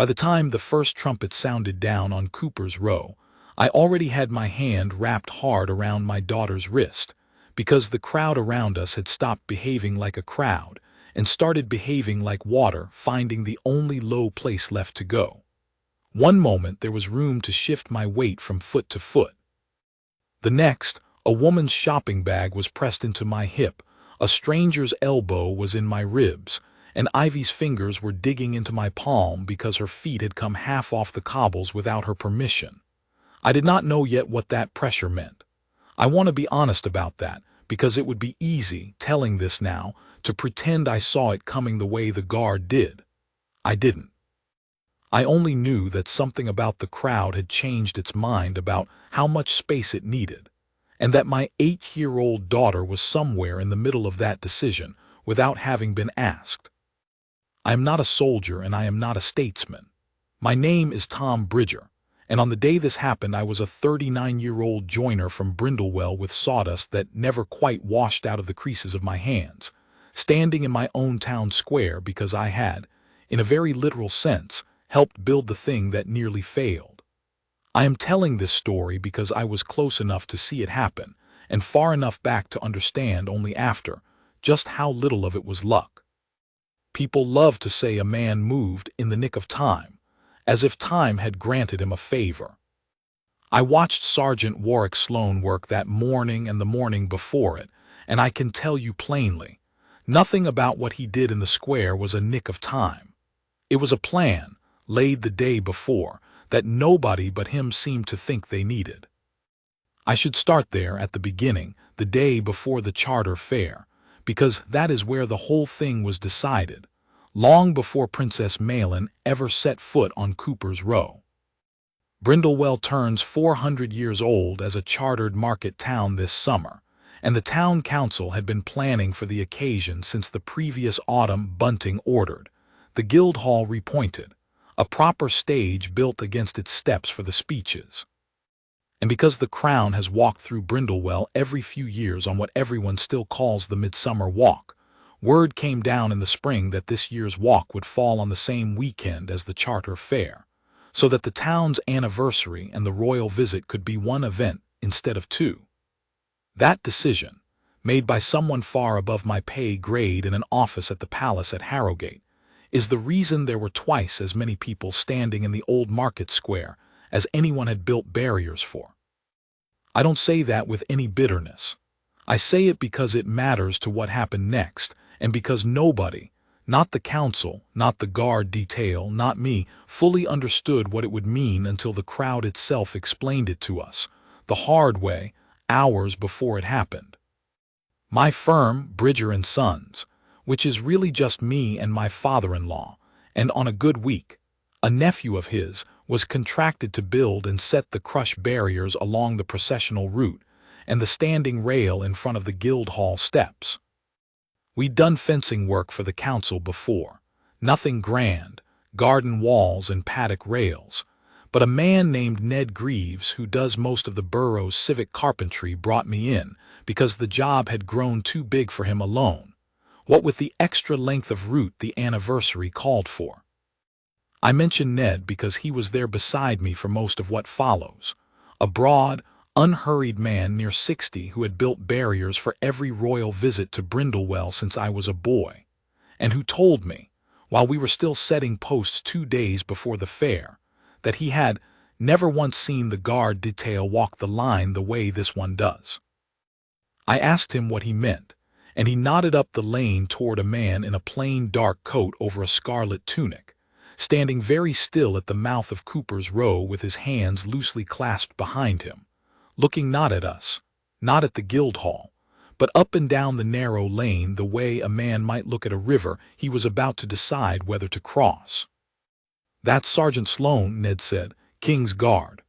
By the time the first trumpet sounded down on Cooper's Row, I already had my hand wrapped hard around my daughter's wrist, because the crowd around us had stopped behaving like a crowd and started behaving like water finding the only low place left to go. One moment there was room to shift my weight from foot to foot. The next, a woman's shopping bag was pressed into my hip, a stranger's elbow was in my ribs, and Ivy's fingers were digging into my palm because her feet had come half off the cobbles without her permission. I did not know yet what that pressure meant. I want to be honest about that, because it would be easy, telling this now, to pretend I saw it coming the way the guard did. I didn't. I only knew that something about the crowd had changed its mind about how much space it needed, and that my 8-year-old daughter was somewhere in the middle of that decision without having been asked. I am not a soldier and I am not a statesman. My name is Tom Bridger, and on the day this happened I was a 39-year-old joiner from Brindlewell with sawdust that never quite washed out of the creases of my hands, standing in my own town square because I had, in a very literal sense, helped build the thing that nearly failed. I am telling this story because I was close enough to see it happen, and far enough back to understand only after just how little of it was luck. People love to say a man moved in the nick of time, as if time had granted him a favor. I watched Sergeant Warwick Sloan work that morning and the morning before it, and I can tell you plainly, nothing about what he did in the square was a nick of time. It was a plan, laid the day before, that nobody but him seemed to think they needed. I should start there at the beginning, the day before the charter fair, because that is where the whole thing was decided, long before Princess Malin ever set foot on Cooper's Row. Brindlewell turns 400 years old as a chartered market town this summer, and the town council had been planning for the occasion since the previous autumn Bunting ordered the Guildhall repointed, a proper stage built against its steps for the speeches. And because the Crown has walked through Brindlewell every few years on what everyone still calls the Midsummer Walk, word came down in the spring that this year's walk would fall on the same weekend as the Charter Fair, so that the town's anniversary and the royal visit could be one event instead of two. That decision, made by someone far above my pay grade in an office at the palace at Harrogate, is the reason there were twice as many people standing in the old market square as anyone had built barriers for. I don't say that with any bitterness. I say it because it matters to what happened next, and because nobody, not the council, not the guard detail, not me, fully understood what it would mean until the crowd itself explained it to us, the hard way, hours before it happened. My firm, Bridger & Sons, which is really just me and my father-in-law, and on a good week, a nephew of his, was contracted to build and set the crushed barriers along the processional route and the standing rail in front of the Guildhall steps. We'd done fencing work for the council before, nothing grand, garden walls and paddock rails, but a man named Ned Greaves, who does most of the borough's civic carpentry, brought me in because the job had grown too big for him alone, what with the extra length of route the anniversary called for. I mention Ned because he was there beside me for most of what follows, a broad, unhurried man near 60 who had built barriers for every royal visit to Brindlewell since I was a boy, and who told me, while we were still setting posts 2 days before the fair, that he had never once seen the guard detail walk the line the way this one does. I asked him what he meant, and he nodded up the lane toward a man in a plain dark coat over a scarlet tunic, standing very still at the mouth of Cooper's Row with his hands loosely clasped behind him, looking not at us, not at the Guildhall, but up and down the narrow lane the way a man might look at a river he was about to decide whether to cross. "That's Sergeant Sloan," Ned said, "King's Guard.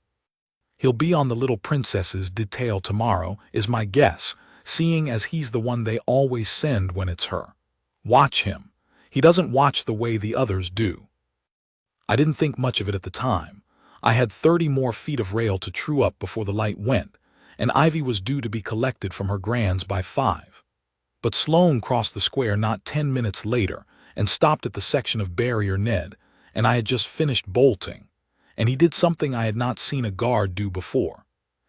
He'll be on the little princess's detail tomorrow, is my guess, seeing as he's the one they always send when it's her. Watch him. He doesn't watch the way the others do." I didn't think much of it at the time. I had 30 more feet of rail to true up before the light went, and Ivy was due to be collected from her grands by 5. But Sloan crossed the square not 10 minutes later and stopped at the section of barrier Ned, and I had just finished bolting, and he did something I had not seen a guard do before.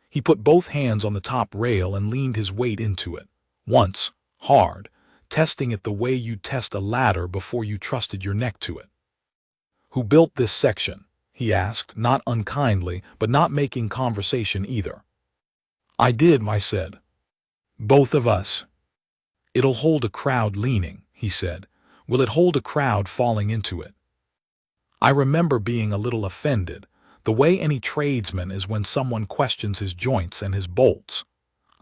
He put both hands on the top rail and leaned his weight into it, once, hard, testing it the way you'd test a ladder before you trusted your neck to it. "Who built this section?" he asked, not unkindly, but not making conversation either. "I did," I said. "Both of us." "It'll hold a crowd leaning," he said. "Will it hold a crowd falling into it?" I remember being a little offended, the way any tradesman is when someone questions his joints and his bolts.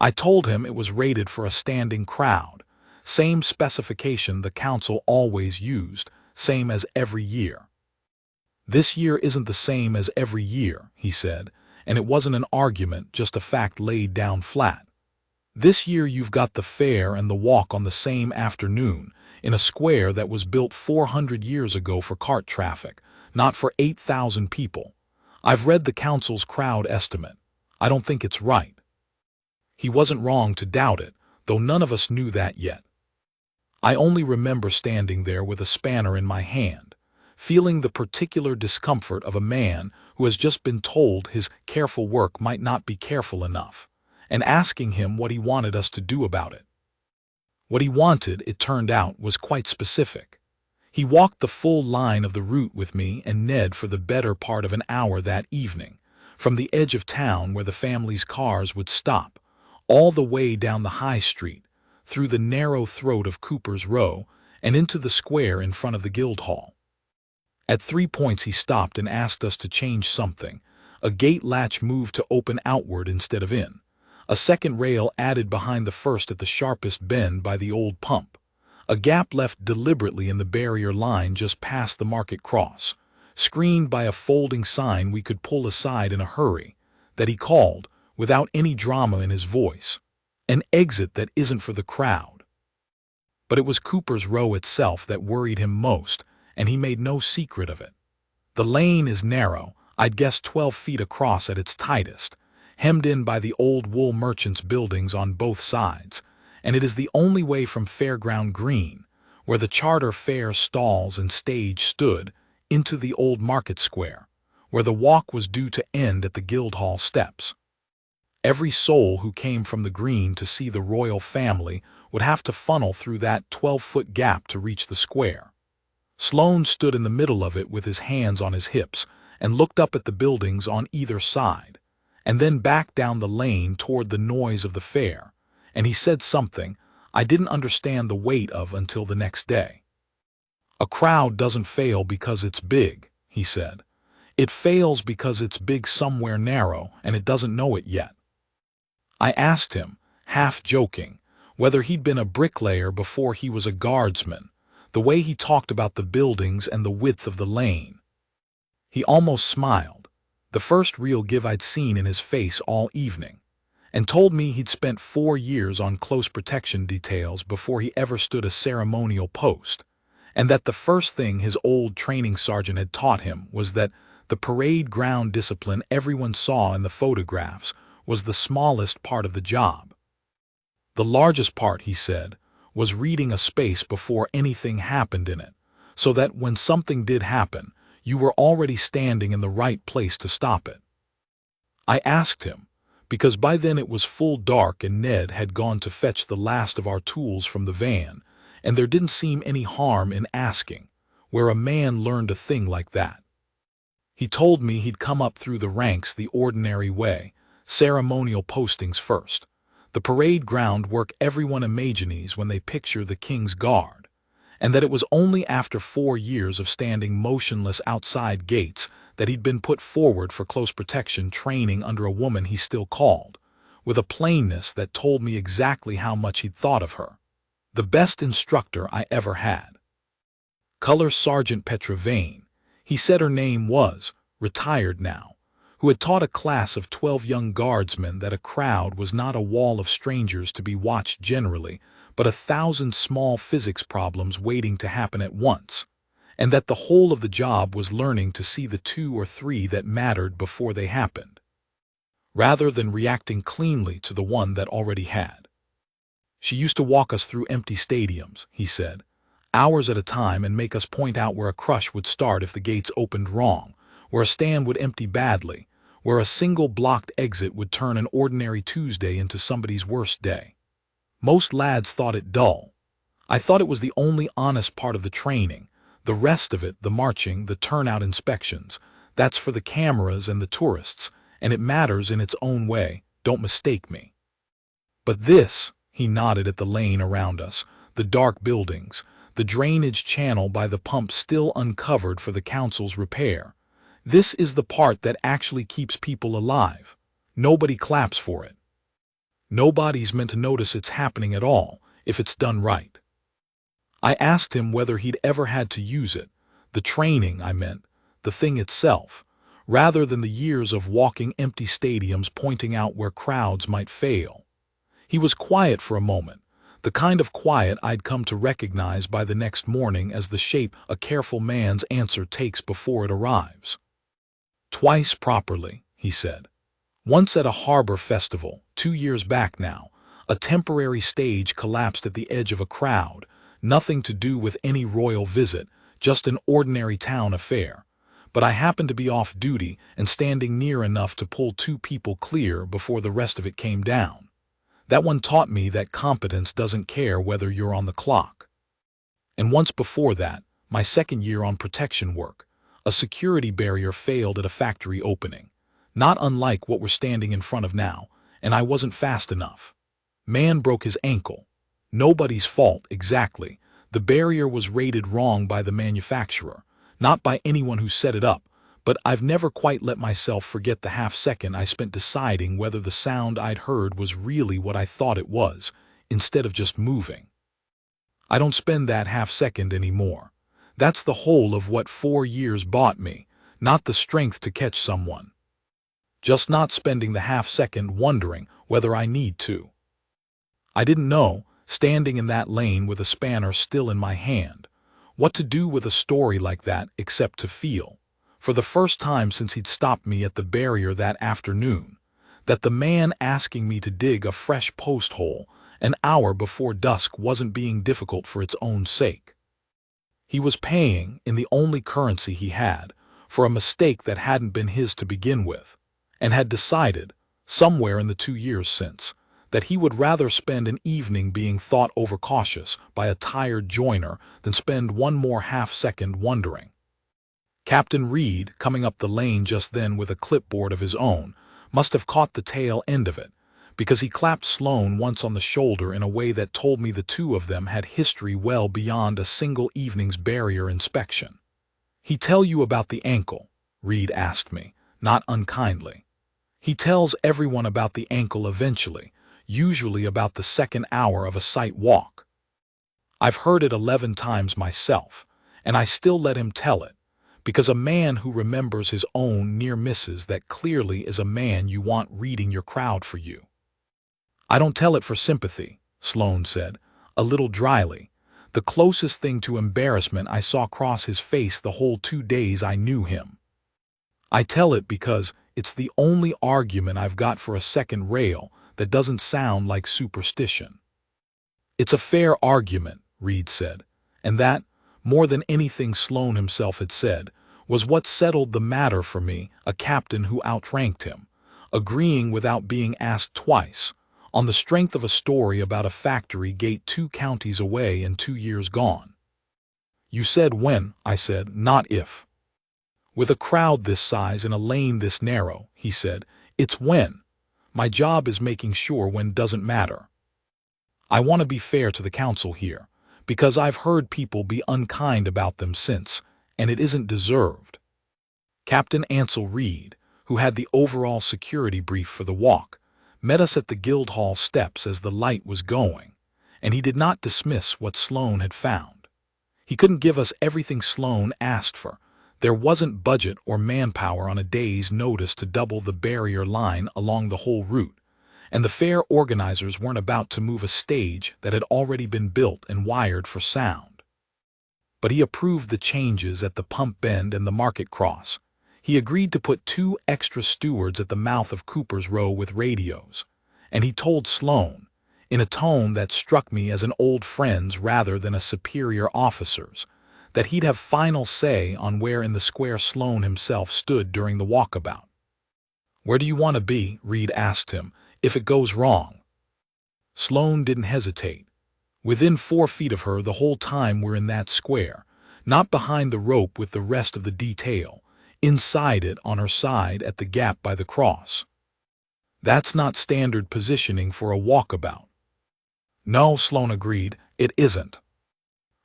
I told him it was rated for a standing crowd, same specification the council always used, same as every year. "This year isn't the same as every year," he said, and it wasn't an argument, just a fact laid down flat. "This year you've got the fair and the walk on the same afternoon, in a square that was built 400 years ago for cart traffic, not for 8,000 people. I've read the council's crowd estimate. I don't think it's right." He wasn't wrong to doubt it, though none of us knew that yet. I only remember standing there with a spanner in my hand, feeling the particular discomfort of a man who has just been told his careful work might not be careful enough, and asking him what he wanted us to do about it. What he wanted, it turned out, was quite specific. He walked the full line of the route with me and Ned for the better part of an hour that evening, from the edge of town where the family's cars would stop, all the way down the high street, through the narrow throat of Cooper's Row, and into the square in front of the Guildhall. At 3 points he stopped and asked us to change something. A gate latch moved to open outward instead of in. A second rail added behind the first at the sharpest bend by the old pump. A gap left deliberately in the barrier line just past the market cross, screened by a folding sign we could pull aside in a hurry, that he called, without any drama in his voice, "an exit that isn't for the crowd." But it was Cooper's Row itself that worried him most, and he made no secret of it. The lane is narrow, I'd guess 12 feet across at its tightest, hemmed in by the old wool merchants' buildings on both sides, and it is the only way from Fairground Green, where the charter fair stalls and stage stood, into the old market square, where the walk was due to end at the Guildhall steps. Every soul who came from the green to see the royal family would have to funnel through that 12-foot gap to reach the square. Sloane stood in the middle of it with his hands on his hips and looked up at the buildings on either side, and then back down the lane toward the noise of the fair, and he said something I didn't understand the weight of until the next day. "A crowd doesn't fail because it's big," he said. "It fails because it's big somewhere narrow and it doesn't know it yet." I asked him, half joking, whether he'd been a bricklayer before he was a guardsman, the way he talked about the buildings and the width of the lane. He almost smiled, the first real give I'd seen in his face all evening, and told me he'd spent 4 years on close protection details before he ever stood a ceremonial post, and that the first thing his old training sergeant had taught him was that the parade ground discipline everyone saw in the photographs was the smallest part of the job. The largest part, he said, was reading a space before anything happened in it, so that when something did happen, you were already standing in the right place to stop it. I asked him, because by then it was full dark and Ned had gone to fetch the last of our tools from the van, and there didn't seem any harm in asking, where a man learned a thing like that. He told me he'd come up through the ranks the ordinary way, ceremonial postings first, the parade ground work everyone imagines when they picture the King's Guard, and that it was only after 4 years of standing motionless outside gates that he'd been put forward for close protection training under a woman he still called, with a plainness that told me exactly how much he'd thought of her. The best instructor I ever had. Color Sergeant Petravain, he said her name was, retired now, who had taught a class of 12 young guardsmen that a crowd was not a wall of strangers to be watched generally, but 1,000 small physics problems waiting to happen at once, and that the whole of the job was learning to see the 2 or 3 that mattered before they happened, rather than reacting cleanly to the one that already had. She used to walk us through empty stadiums, he said. hours at a time, and make us point out where a crush would start if the gates opened wrong, where a stand would empty badly, where a single blocked exit would turn an ordinary Tuesday into somebody's worst day. Most lads thought it dull. I thought it was the only honest part of the training. The rest of it, the marching, the turnout inspections, that's for the cameras and the tourists, and it matters in its own way, don't mistake me. But this, he nodded at the lane around us, the dark buildings, the drainage channel by the pump still uncovered for the council's repair. This is the part that actually keeps people alive. Nobody claps for it. Nobody's meant to notice it's happening at all, if it's done right. I asked him whether he'd ever had to use it, the training, I meant, the thing itself, rather than the years of walking empty stadiums pointing out where crowds might fail. He was quiet for a moment, the kind of quiet I'd come to recognize by the next morning as the shape a careful man's answer takes before it arrives. Twice properly, he said. Once at a harbor festival, 2 years back now, a temporary stage collapsed at the edge of a crowd, nothing to do with any royal visit, just an ordinary town affair. But I happened to be off duty and standing near enough to pull 2 people clear before the rest of it came down. That one taught me that competence doesn't care whether you're on the clock. And once before that, my second year on protection work, a security barrier failed at a factory opening, not unlike what we're standing in front of now, and I wasn't fast enough. Man broke his ankle. Nobody's fault, exactly. The barrier was rated wrong by the manufacturer, not by anyone who set it up, but I've never quite let myself forget the half-second I spent deciding whether the sound I'd heard was really what I thought it was, instead of just moving. I don't spend that half-second anymore. That's the whole of what 4 years bought me, not the strength to catch someone. Just not spending the half-second wondering whether I need to. I didn't know, standing in that lane with a spanner still in my hand, what to do with a story like that except to feel, for the first time since he'd stopped me at the barrier that afternoon, that the man asking me to dig a fresh post hole an hour before dusk wasn't being difficult for its own sake. He was paying, in the only currency he had, for a mistake that hadn't been his to begin with, and had decided, somewhere in the 2 years since, that he would rather spend an evening being thought overcautious by a tired joiner than spend one more half-second wondering. Captain Reed, coming up the lane just then with a clipboard of his own, must have caught the tail end of it, because he clapped Sloane once on the shoulder in a way that told me the 2 of them had history well beyond a single evening's barrier inspection. "He tell you about the ankle?" Reed asked me, not unkindly. "He tells everyone about the ankle eventually, usually about the second hour of a sight walk. I've heard it 11 times myself, and I still let him tell it, because a man who remembers his own near misses that clearly is a man you want reading your crowd for you." "I don't tell it for sympathy," Sloane said, a little dryly, the closest thing to embarrassment I saw cross his face the whole 2 days I knew him. "I tell it because it's the only argument I've got for a second rail that doesn't sound like superstition." "It's a fair argument," Reed said, and that, more than anything Sloane himself had said, was what settled the matter for me, a captain who outranked him, agreeing without being asked twice, on the strength of a story about a factory gate 2 counties away and 2 years gone. "You said when," I said, "not if." "With a crowd this size in a lane this narrow," he said, "it's when. My job is making sure when doesn't matter. I want to be fair to the council here, because I've heard people be unkind about them since, and it isn't deserved." Captain Ansel Reed, who had the overall security brief for the walk, met us at the Guildhall steps as the light was going, and he did not dismiss what Sloane had found. He couldn't give us everything Sloane asked for. There wasn't budget or manpower on a day's notice to double the barrier line along the whole route, and the fair organizers weren't about to move a stage that had already been built and wired for sound. But he approved the changes at the pump bend and the market cross. He agreed to put 2 extra stewards at the mouth of Cooper's Row with radios, and he told Sloane, in a tone that struck me as an old friend's rather than a superior officer's, that he'd have final say on where in the square Sloane himself stood during the walkabout. "Where do you want to be?" Reed asked him, "if it goes wrong?" Sloane didn't hesitate. "Within 4 feet of her the whole time we're in that square, not behind the rope with the rest of the detail, inside it on her side at the gap by the cross." "That's not standard positioning for a walkabout." "No," Sloane agreed, "it isn't."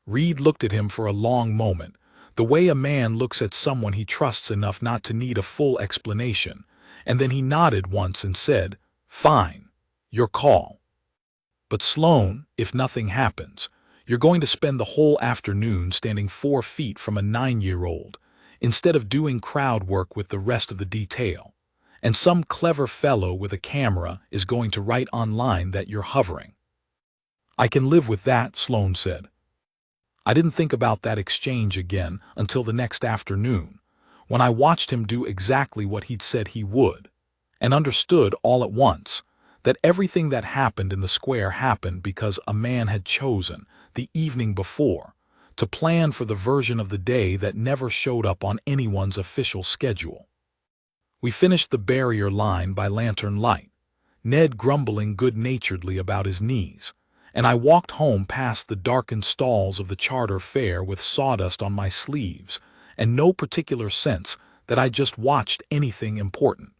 Reed looked at him for a long moment, the way a man looks at someone he trusts enough not to need a full explanation, and then he nodded once and said, "Fine. Your call. But Sloane, if nothing happens, you're going to spend the whole afternoon standing 4 feet from a 9-year-old, instead of doing crowd work with the rest of the detail, and some clever fellow with a camera is going to write online that you're hovering." "I can live with that," Sloane said. I didn't think about that exchange again until the next afternoon, when I watched him do exactly what he'd said he would, and understood all at once that everything that happened in the square happened because a man had chosen, the evening before, to plan for the version of the day that never showed up on anyone's official schedule. We finished the barrier line by lantern light, Ned grumbling good-naturedly about his knees, and I walked home past the darkened stalls of the charter fair with sawdust on my sleeves and no particular sense that I just watched anything important.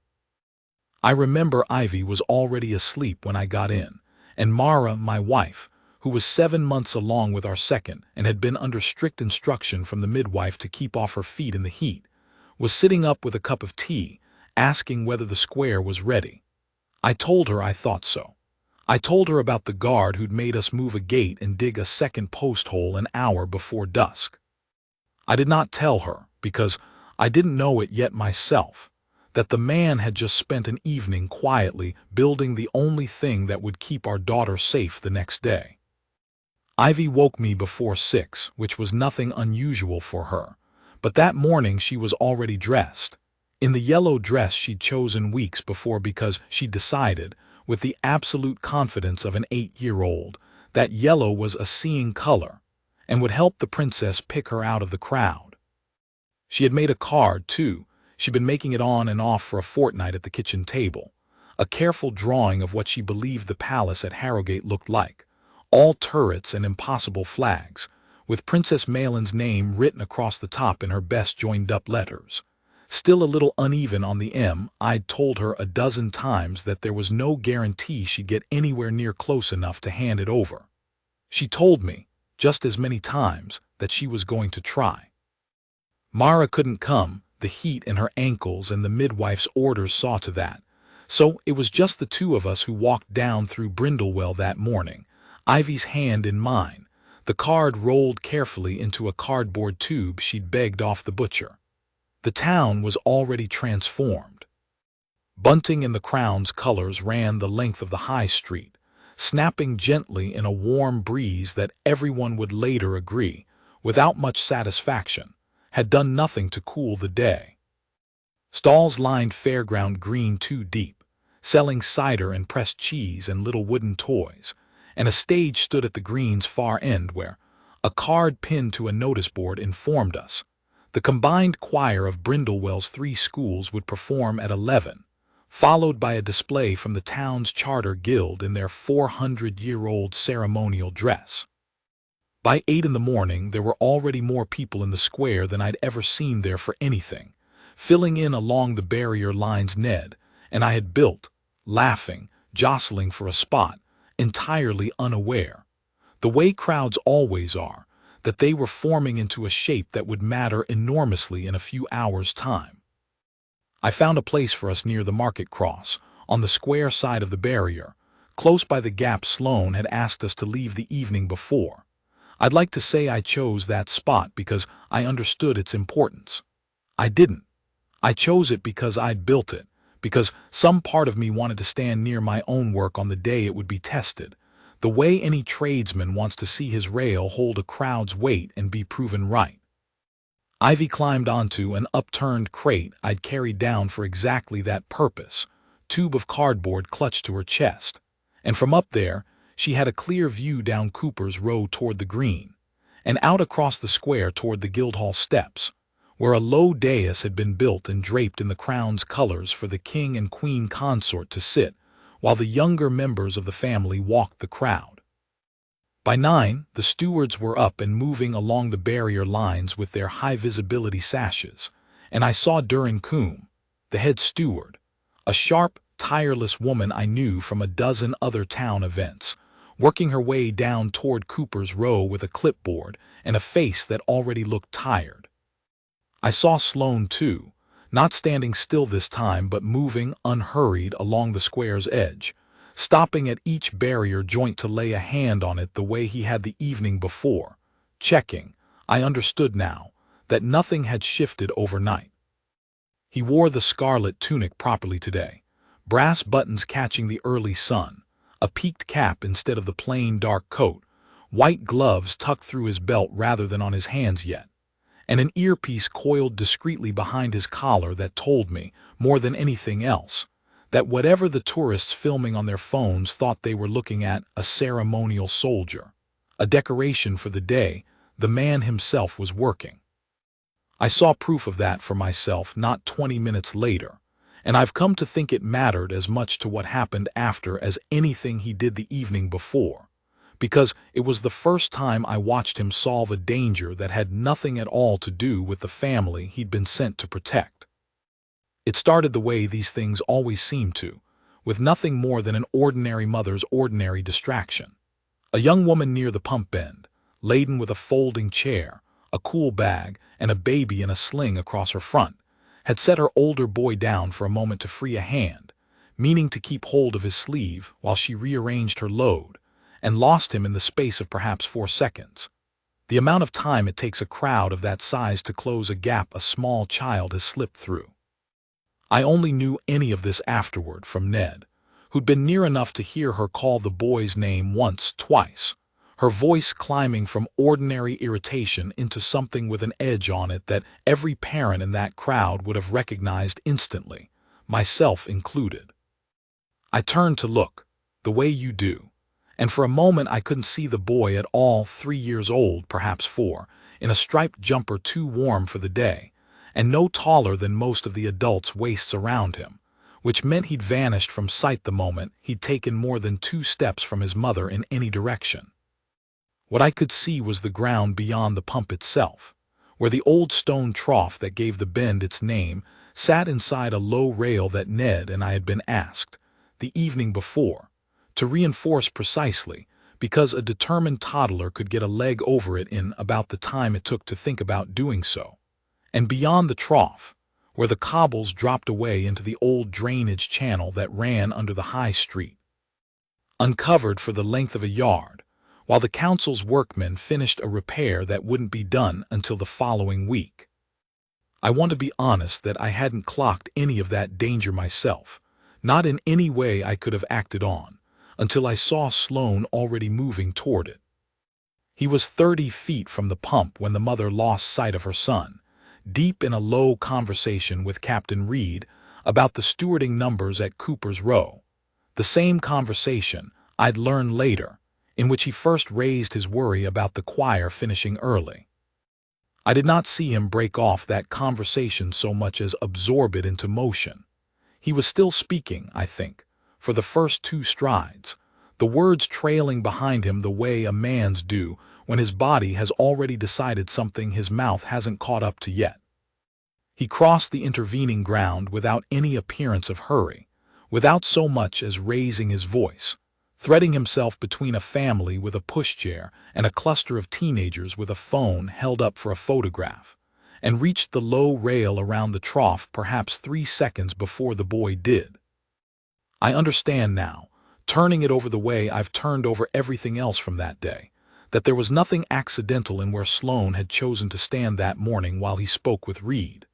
I remember Ivy was already asleep when I got in, and Mara, my wife, who was 7 months along with our second and had been under strict instruction from the midwife to keep off her feet in the heat, was sitting up with a cup of tea, asking whether the square was ready. I told her I thought so. I told her about the guard who'd made us move a gate and dig a second post hole an hour before dusk. I did not tell her, because I didn't know it yet myself, that the man had just spent an evening quietly building the only thing that would keep our daughter safe the next day. Ivy woke me before 6, which was nothing unusual for her, but that morning she was already dressed, in the yellow dress she'd chosen weeks before because she'd decided, with the absolute confidence of an 8-year-old, that yellow was a seeing color and would help the princess pick her out of the crowd. She had made a card, too. She'd been making it on and off for a fortnight at the kitchen table, a careful drawing of what she believed the palace at Harrogate looked like, all turrets and impossible flags, with Princess Malin's name written across the top in her best joined-up letters. Still a little uneven on the M, I'd told her a dozen times that there was no guarantee she'd get anywhere near close enough to hand it over. She told me, just as many times, that she was going to try. Mara couldn't come, the heat in her ankles and the midwife's orders saw to that, so it was just the two of us who walked down through Brindlewell that morning, Ivy's hand in mine, the card rolled carefully into a cardboard tube she'd begged off the butcher. The town was already transformed. Bunting in the crown's colors ran the length of the high street, snapping gently in a warm breeze that everyone would later agree, without much satisfaction, had done nothing to cool the day. Stalls lined Fairground Green 2 deep, selling cider and pressed cheese and little wooden toys, and a stage stood at the green's far end where a card pinned to a notice board informed us the combined choir of Brindlewell's 3 schools would perform at 11, followed by a display from the town's charter guild in their 400-year-old ceremonial dress. By 8 in the morning there were already more people in the square than I'd ever seen there for anything, filling in along the barrier lines Ned and I had built, laughing, jostling for a spot, entirely unaware, the way crowds always are, that they were forming into a shape that would matter enormously in a few hours' time. I found a place for us near the market cross, on the square side of the barrier, close by the gap Sloane had asked us to leave the evening before. I'd like to say I chose that spot because I understood its importance. I didn't. I chose it because I'd built it, because some part of me wanted to stand near my own work on the day it would be tested, the way any tradesman wants to see his rail hold a crowd's weight and be proven right. Ivy climbed onto an upturned crate I'd carried down for exactly that purpose, tube of cardboard clutched to her chest, and from up there She had a clear view down Cooper's Row toward the green, and out across the square toward the Guildhall steps, where a low dais had been built and draped in the crown's colors for the king and queen consort to sit, while the younger members of the family walked the crowd. By 9, the stewards were up and moving along the barrier lines with their high-visibility sashes, and I saw Durin Coombe, the head steward, a sharp, tireless woman I knew from a dozen other town events, working her way down toward Cooper's Row with a clipboard and a face that already looked tired. I saw Sloane, too, not standing still this time but moving unhurried along the square's edge, stopping at each barrier joint to lay a hand on it the way he had the evening before, checking, I understood now, that nothing had shifted overnight. He wore the scarlet tunic properly today, brass buttons catching the early sun, a peaked cap instead of the plain dark coat, white gloves tucked through his belt rather than on his hands yet, and an earpiece coiled discreetly behind his collar that told me, more than anything else, that whatever the tourists filming on their phones thought they were looking at, a ceremonial soldier, a decoration for the day, the man himself was working. I saw proof of that for myself not 20 minutes later, and I've come to think it mattered as much to what happened after as anything he did the evening before, because it was the first time I watched him solve a danger that had nothing at all to do with the family he'd been sent to protect. It started the way these things always seem to, with nothing more than an ordinary mother's ordinary distraction. A young woman near the pump bend, laden with a folding chair, a cool bag, and a baby in a sling across her front, had set her older boy down for a moment to free a hand, meaning to keep hold of his sleeve while she rearranged her load, and lost him in the space of perhaps 4 seconds. The amount of time it takes a crowd of that size to close a gap a small child has slipped through. I only knew any of this afterward from Ned, who'd been near enough to hear her call the boy's name once, twice, her voice climbing from ordinary irritation into something with an edge on it that every parent in that crowd would have recognized instantly, myself included. I turned to look, the way you do, and for a moment I couldn't see the boy at all, 3 years old, perhaps 4, in a striped jumper too warm for the day, and no taller than most of the adults' waists around him, which meant he'd vanished from sight the moment he'd taken more than 2 steps from his mother in any direction. What I could see was the ground beyond the pump itself, where the old stone trough that gave the bend its name sat inside a low rail that Ned and I had been asked, the evening before, to reinforce precisely, because a determined toddler could get a leg over it in about the time it took to think about doing so. And beyond the trough, where the cobbles dropped away into the old drainage channel that ran under the high street, uncovered for the length of a yard, while the council's workmen finished a repair that wouldn't be done until the following week. I want to be honest that I hadn't clocked any of that danger myself, not in any way I could have acted on, until I saw Sloane already moving toward it. He was 30 feet from the pump when the mother lost sight of her son, deep in a low conversation with Captain Reed about the stewarding numbers at Cooper's Row, the same conversation, I'd learn later, in which he first raised his worry about the choir finishing early. I did not see him break off that conversation so much as absorb it into motion. He was still speaking, I think, for the first 2 strides, the words trailing behind him the way a man's do when his body has already decided something his mouth hasn't caught up to yet. He crossed the intervening ground without any appearance of hurry, without so much as raising his voice, threading himself between a family with a pushchair and a cluster of teenagers with a phone held up for a photograph, and reached the low rail around the trough perhaps 3 seconds before the boy did. I understand now, turning it over the way I've turned over everything else from that day, that there was nothing accidental in where Sloane had chosen to stand that morning while he spoke with Reed,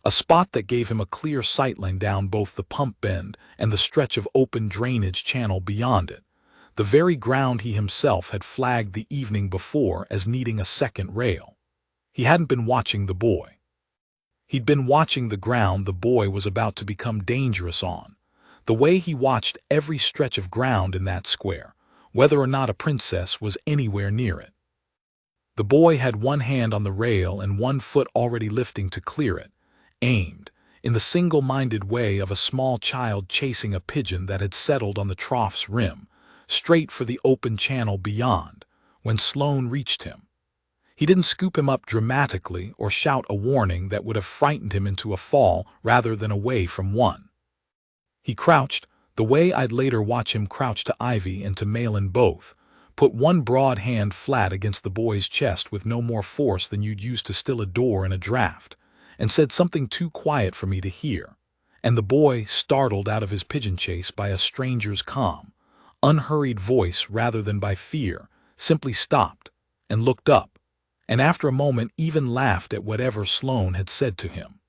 a spot that gave him a clear sightline down both the pump bend and the stretch of open drainage channel beyond it, the very ground he himself had flagged the evening before as needing a second rail. He hadn't been watching the boy. He'd been watching the ground the boy was about to become dangerous on, the way he watched every stretch of ground in that square, whether or not a princess was anywhere near it. The boy had one hand on the rail and one foot already lifting to clear it, aimed, in the single-minded way of a small child chasing a pigeon that had settled on the trough's rim, straight for the open channel beyond, when Sloane reached him. He didn't scoop him up dramatically or shout a warning that would have frightened him into a fall rather than away from one. He crouched, the way I'd later watch him crouch to Ivy and to Malin both, put one broad hand flat against the boy's chest with no more force than you'd use to still a door in a draft, and said something too quiet for me to hear, and the boy, startled out of his pigeon chase by a stranger's calm, unhurried voice rather than by fear, simply stopped and looked up, and after a moment even laughed at whatever Sloane had said to him.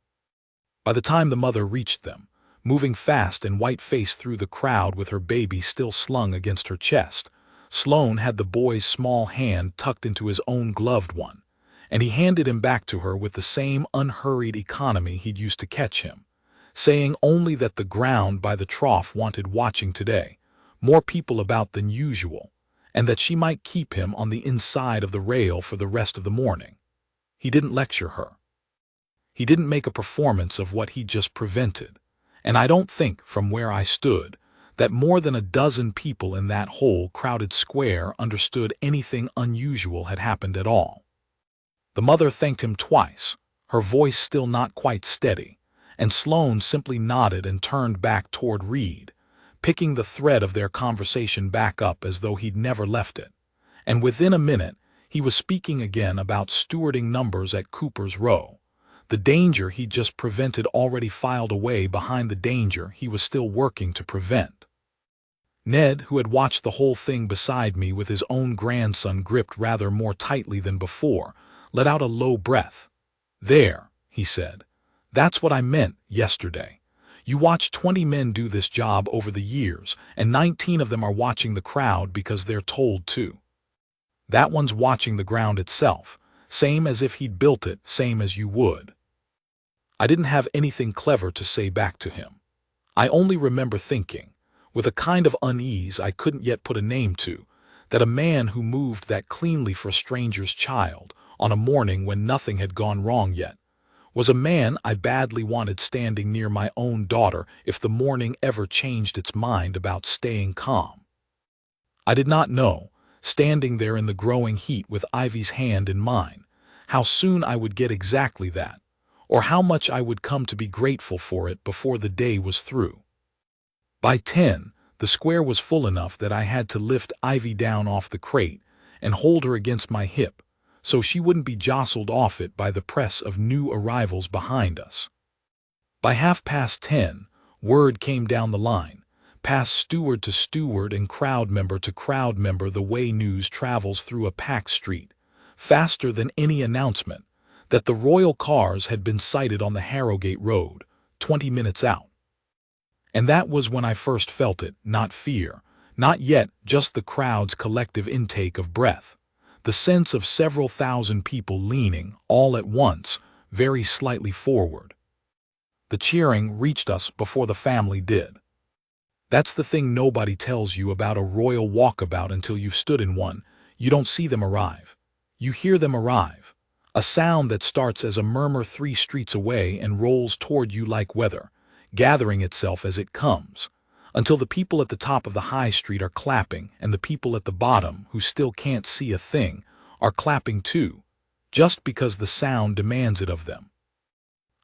By the time the mother reached them, moving fast and white-faced through the crowd with her baby still slung against her chest, Sloane had the boy's small hand tucked into his own gloved one, and he handed him back to her with the same unhurried economy he'd used to catch him, saying only that the ground by the trough wanted watching today, more people about than usual, and that she might keep him on the inside of the rail for the rest of the morning. He didn't lecture her. He didn't make a performance of what he'd just prevented, and I don't think, from where I stood, that more than a dozen people in that whole crowded square understood anything unusual had happened at all. The mother thanked him twice, her voice still not quite steady, and Sloane simply nodded and turned back toward Reed, picking the thread of their conversation back up as though he'd never left it, and within a minute he was speaking again about stewarding numbers at Cooper's Row. The danger he'd just prevented already filed away behind the danger he was still working to prevent. Ned, who had watched the whole thing beside me with his own grandson gripped rather more tightly than before, let out a low breath. "There," he said. "That's what I meant yesterday. You watch 20 men do this job over the years, and 19 of them are watching the crowd because they're told to. That one's watching the ground itself, same as if he'd built it, same as you would." I didn't have anything clever to say back to him. I only remember thinking, with a kind of unease I couldn't yet put a name to, that a man who moved that cleanly for a stranger's child, on a morning when nothing had gone wrong yet, was a man I badly wanted standing near my own daughter if the morning ever changed its mind about staying calm. I did not know, standing there in the growing heat with Ivy's hand in mine, how soon I would get exactly that, or how much I would come to be grateful for it before the day was through. By 10, the square was full enough that I had to lift Ivy down off the crate and hold her against my hip, so she wouldn't be jostled off it by the press of new arrivals behind us. By 10:30, word came down the line, past steward to steward and crowd member to crowd member the way news travels through a packed street, faster than any announcement, that the royal cars had been sighted on the Harrogate Road, 20 minutes out. And that was when I first felt it, not fear, not yet just the crowd's collective intake of breath, the sense of several thousand people leaning, all at once, very slightly forward. The cheering reached us before the family did. That's the thing nobody tells you about a royal walkabout until you've stood in one. You don't see them arrive. You hear them arrive, a sound that starts as a murmur 3 streets away and rolls toward you like weather, gathering itself as it comes, until the people at the top of the high street are clapping and the people at the bottom, who still can't see a thing, are clapping too, just because the sound demands it of them.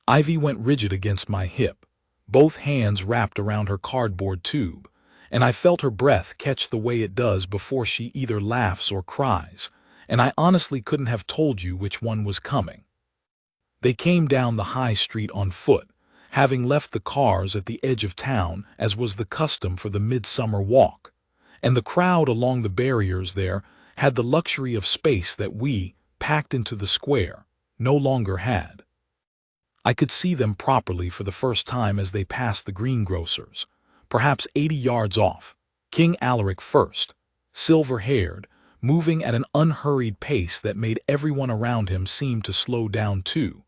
Ivy went rigid against my hip, both hands wrapped around her cardboard tube, and I felt her breath catch the way it does before she either laughs or cries, and I honestly couldn't have told you which one was coming. They came down the high street on foot, having left the cars at the edge of town as was the custom for the midsummer walk, and the crowd along the barriers there had the luxury of space that we, packed into the square, no longer had. I could see them properly for the first time as they passed the greengrocer's, perhaps 80 yards off, King Alaric first, silver-haired, moving at an unhurried pace that made everyone around him seem to slow down too,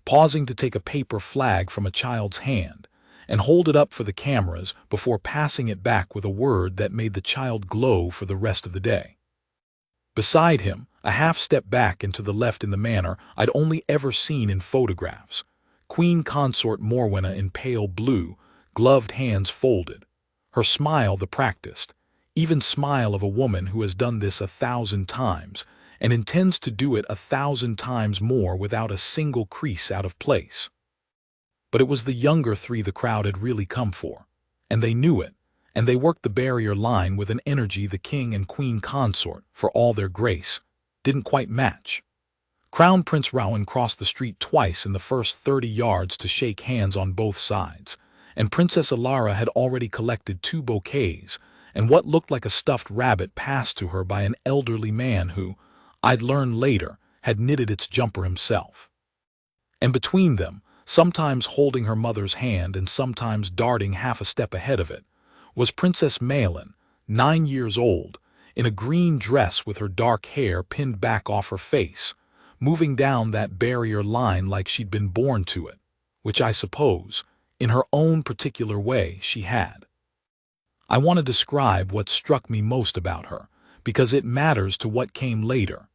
pausing to take a paper flag from a child's hand, and hold it up for the cameras before passing it back with a word that made the child glow for the rest of the day. Beside him, a half step back and to the left in the manner I'd only ever seen in photographs, Queen Consort Morwenna in pale blue, gloved hands folded, her smile the practiced, even smile of a woman who has done this 1,000 times and intends to do it 1,000 times more without a single crease out of place. But it was the younger three the crowd had really come for, and they knew it, and they worked the barrier line with an energy the king and queen consort, for all their grace, didn't quite match. Crown Prince Rowan crossed the street twice in the first 30 yards to shake hands on both sides, and Princess Alara had already collected 2 bouquets, and what looked like a stuffed rabbit passed to her by an elderly man who, I'd learn later, had knitted its jumper himself. And between them, sometimes holding her mother's hand and sometimes darting half a step ahead of it, was Princess Malin, 9 years old, in a green dress with her dark hair pinned back off her face, moving down that barrier line like she'd been born to it, which I suppose, in her own particular way, she had. I want to describe what struck me most about her, because it matters to what came later.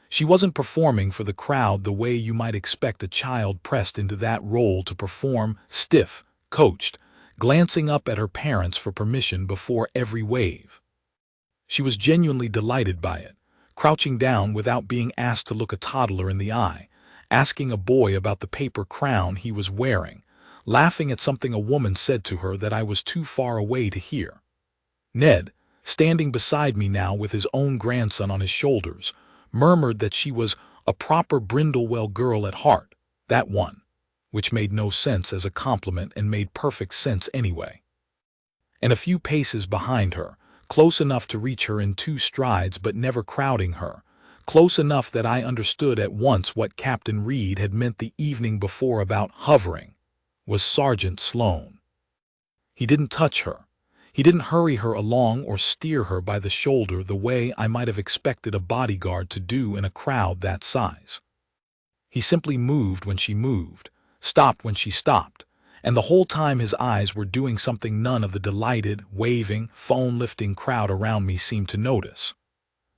She wasn't performing for the crowd the way you might expect a child pressed into that role to perform, stiff, coached, glancing up at her parents for permission before every wave. She was genuinely delighted by it, crouching down without being asked to look a toddler in the eye, asking a boy about the paper crown he was wearing, laughing at something a woman said to her that I was too far away to hear. Ned, standing beside me now with his own grandson on his shoulders, murmured that she was a proper Brindlewell girl at heart, that one, which made no sense as a compliment and made perfect sense anyway. And a few paces behind her, close enough to reach her in 2 strides but never crowding her, close enough that I understood at once what Captain Reed had meant the evening before about hovering, was Sergeant Sloane. He didn't touch her. He didn't hurry her along or steer her by the shoulder the way I might have expected a bodyguard to do in a crowd that size. He simply moved when she moved, stopped when she stopped, and the whole time his eyes were doing something none of the delighted, waving, phone-lifting crowd around me seemed to notice.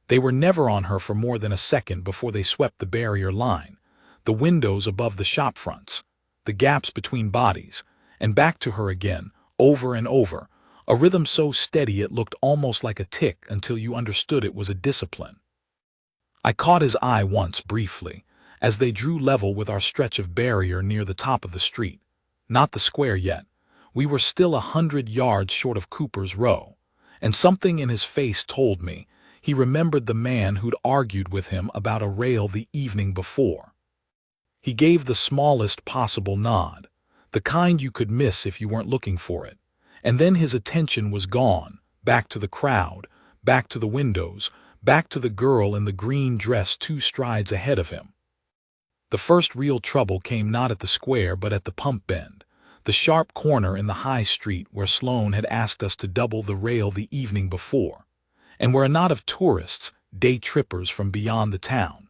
They were never on her for more than a second before they swept the barrier line, the windows above the shop fronts, the gaps between bodies, and back to her again, over and over, a rhythm so steady it looked almost like a tick until you understood it was a discipline. I caught his eye once briefly, as they drew level with our stretch of barrier near the top of the street. Not the square yet. We were still 100 yards short of Cooper's Row, and something in his face told me he remembered the man who'd argued with him about a rail the evening before. He gave the smallest possible nod, the kind you could miss if you weren't looking for it, and then his attention was gone, back to the crowd, back to the windows, back to the girl in the green dress 2 strides ahead of him. The first real trouble came not at the square but at the pump bend, the sharp corner in the high street where Sloane had asked us to double the rail the evening before, and where a knot of tourists, day trippers from beyond the town,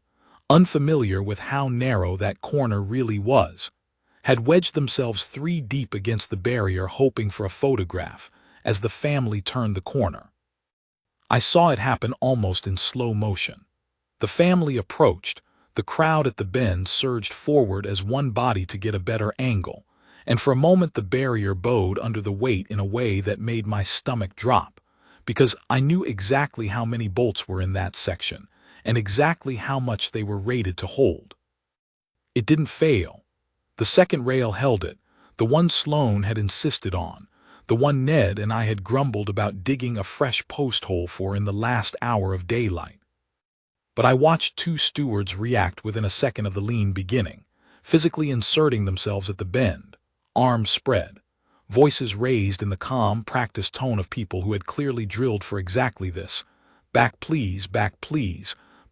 unfamiliar with how narrow that corner really was, had wedged themselves 3 deep against the barrier hoping for a photograph as the family turned the corner. I saw it happen almost in slow motion. The family approached, the crowd at the bend surged forward as one body to get a better angle, and for a moment the barrier bowed under the weight in a way that made my stomach drop, because I knew exactly how many bolts were in that section, and exactly how much they were rated to hold. It didn't fail. The second rail held it, the one Sloane had insisted on, the one Ned and I had grumbled about digging a fresh post hole for in the last hour of daylight. But I watched 2 stewards react within a second of the lean beginning, physically inserting themselves at the bend, arms spread, voices raised in the calm, practiced tone of people who had clearly drilled for exactly this. Back please,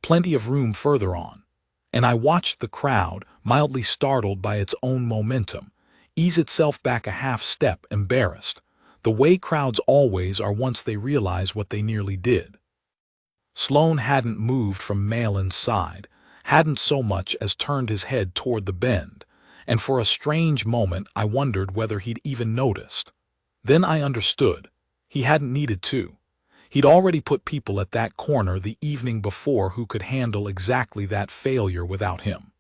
plenty of room further on. And I watched the crowd, mildly startled by its own momentum, ease itself back a half step, embarrassed, the way crowds always are once they realize what they nearly did. Sloane hadn't moved from Malin's side, hadn't so much as turned his head toward the bend, and for a strange moment I wondered whether he'd even noticed. Then I understood. He hadn't needed to. He'd already put people at that corner the evening before who could handle exactly that failure without him.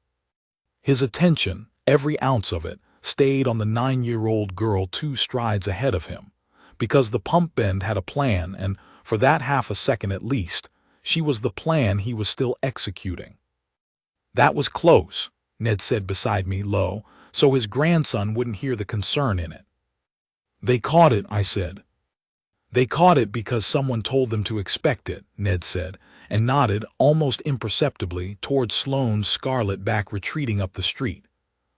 His attention, every ounce of it, stayed on the 9-year-old girl 2 strides ahead of him, because the pump bend had a plan, and for that half a second at least, she was the plan he was still executing. "That was close," Ned said beside me low, so his grandson wouldn't hear the concern in it. "They caught it," I said. "They caught it because someone told them to expect it," Ned said, and nodded almost imperceptibly toward Sloane's scarlet back retreating up the street.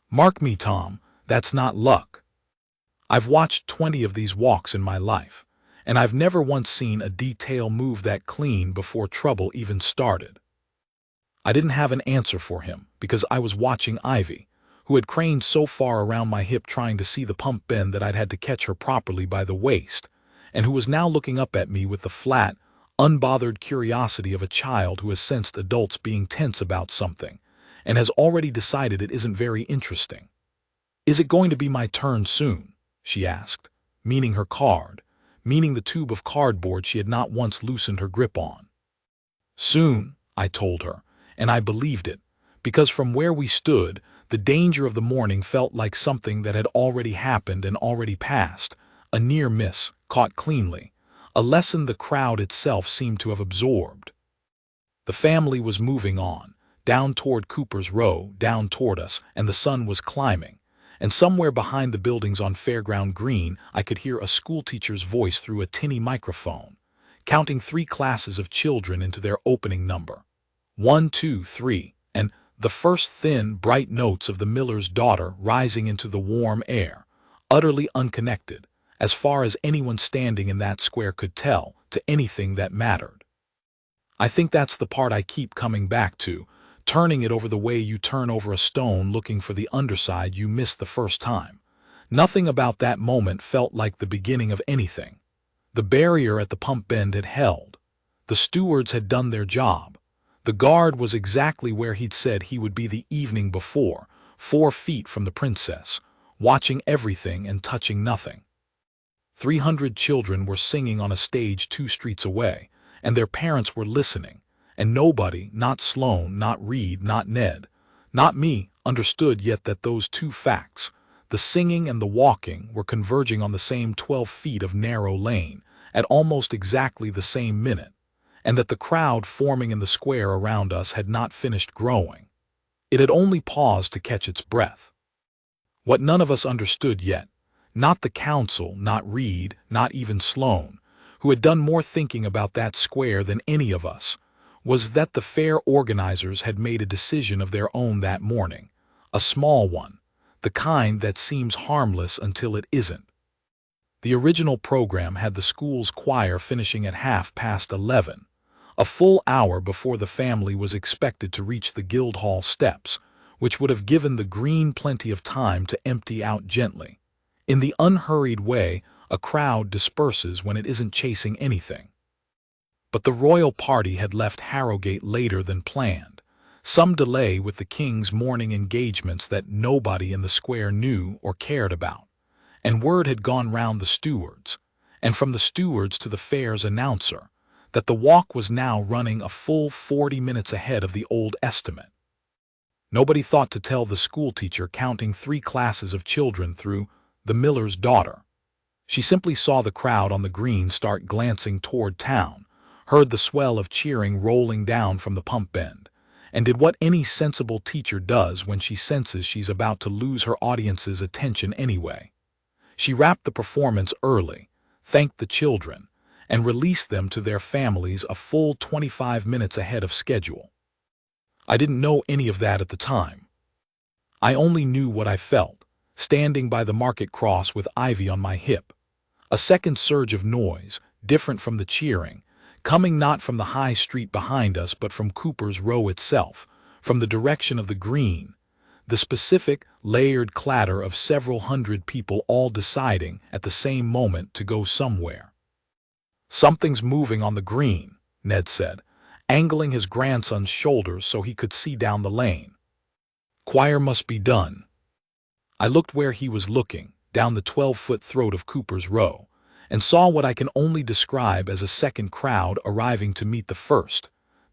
"Mark me, Tom, that's not luck. I've watched 20 of these walks in my life, and I've never once seen a detail move that clean before trouble even started." I didn't have an answer for him because I was watching Ivy, who had craned so far around my hip trying to see the pump bend that I'd had to catch her properly by the waist, and who was now looking up at me with the flat, unbothered curiosity of a child who has sensed adults being tense about something and has already decided it isn't very interesting. "Is it going to be my turn soon?" she asked, meaning her card, meaning the tube of cardboard she had not once loosened her grip on. "Soon," I told her, and I believed it, because from where we stood, the danger of the morning felt like something that had already happened and already passed, a near miss, caught cleanly, a lesson the crowd itself seemed to have absorbed. The family was moving on, down toward Cooper's Row, down toward us, and the sun was climbing, and somewhere behind the buildings on Fairground Green I could hear a schoolteacher's voice through a tinny microphone, counting 3 classes of children into their opening number. 1, 2, 3, and the first thin, bright notes of the miller's daughter rising into the warm air, utterly unconnected, as far as anyone standing in that square could tell, to anything that mattered. I think that's the part I keep coming back to, turning it over the way you turn over a stone looking for the underside you missed the first time. Nothing about that moment felt like the beginning of anything. The barrier at the pump bend had held. The stewards had done their job. The guard was exactly where he'd said he would be the evening before, 4 feet from the princess, watching everything and touching nothing. 300 children were singing on a stage 2 streets away, and their parents were listening, and nobody, not Sloane, not Reed, not Ned, not me, understood yet that those 2 facts, the singing and the walking, were converging on the same 12 feet of narrow lane, at almost exactly the same minute, and that the crowd forming in the square around us had not finished growing. It had only paused to catch its breath. What none of us understood yet, not the council, not Reed, not even Sloane, who had done more thinking about that square than any of us, was that the fair organizers had made a decision of their own that morning, a small one, the kind that seems harmless until it isn't. The original program had the school's choir finishing at 11:30, a full hour before the family was expected to reach the Guildhall steps, which would have given the green plenty of time to empty out gently. In the unhurried way a crowd disperses when it isn't chasing anything. But the royal party had left Harrogate later than planned, some delay with the king's morning engagements that nobody in the square knew or cared about, and word had gone round the stewards, and from the stewards to the fair's announcer, that the walk was now running a full 40 minutes ahead of the old estimate. Nobody thought to tell the schoolteacher counting 3 classes of children through the miller's daughter. She simply saw the crowd on the green start glancing toward town, heard the swell of cheering rolling down from the pump bend, and did what any sensible teacher does when she senses she's about to lose her audience's attention anyway. She wrapped the performance early, thanked the children, and released them to their families a full 25 minutes ahead of schedule. I didn't know any of that at the time. I only knew what I felt, standing by the market cross with Ivy on my hip. A second surge of noise, different from the cheering, coming not from the high street behind us but from Cooper's Row itself, from the direction of the green, the specific, layered clatter of several hundred people all deciding at the same moment to go somewhere. "Something's moving on the green," Ned said, angling his grandson's shoulders so he could see down the lane. "Choir must be done." I looked where he was looking, down the 12-foot throat of Cooper's Row, and saw what I can only describe as a second crowd arriving to meet the first.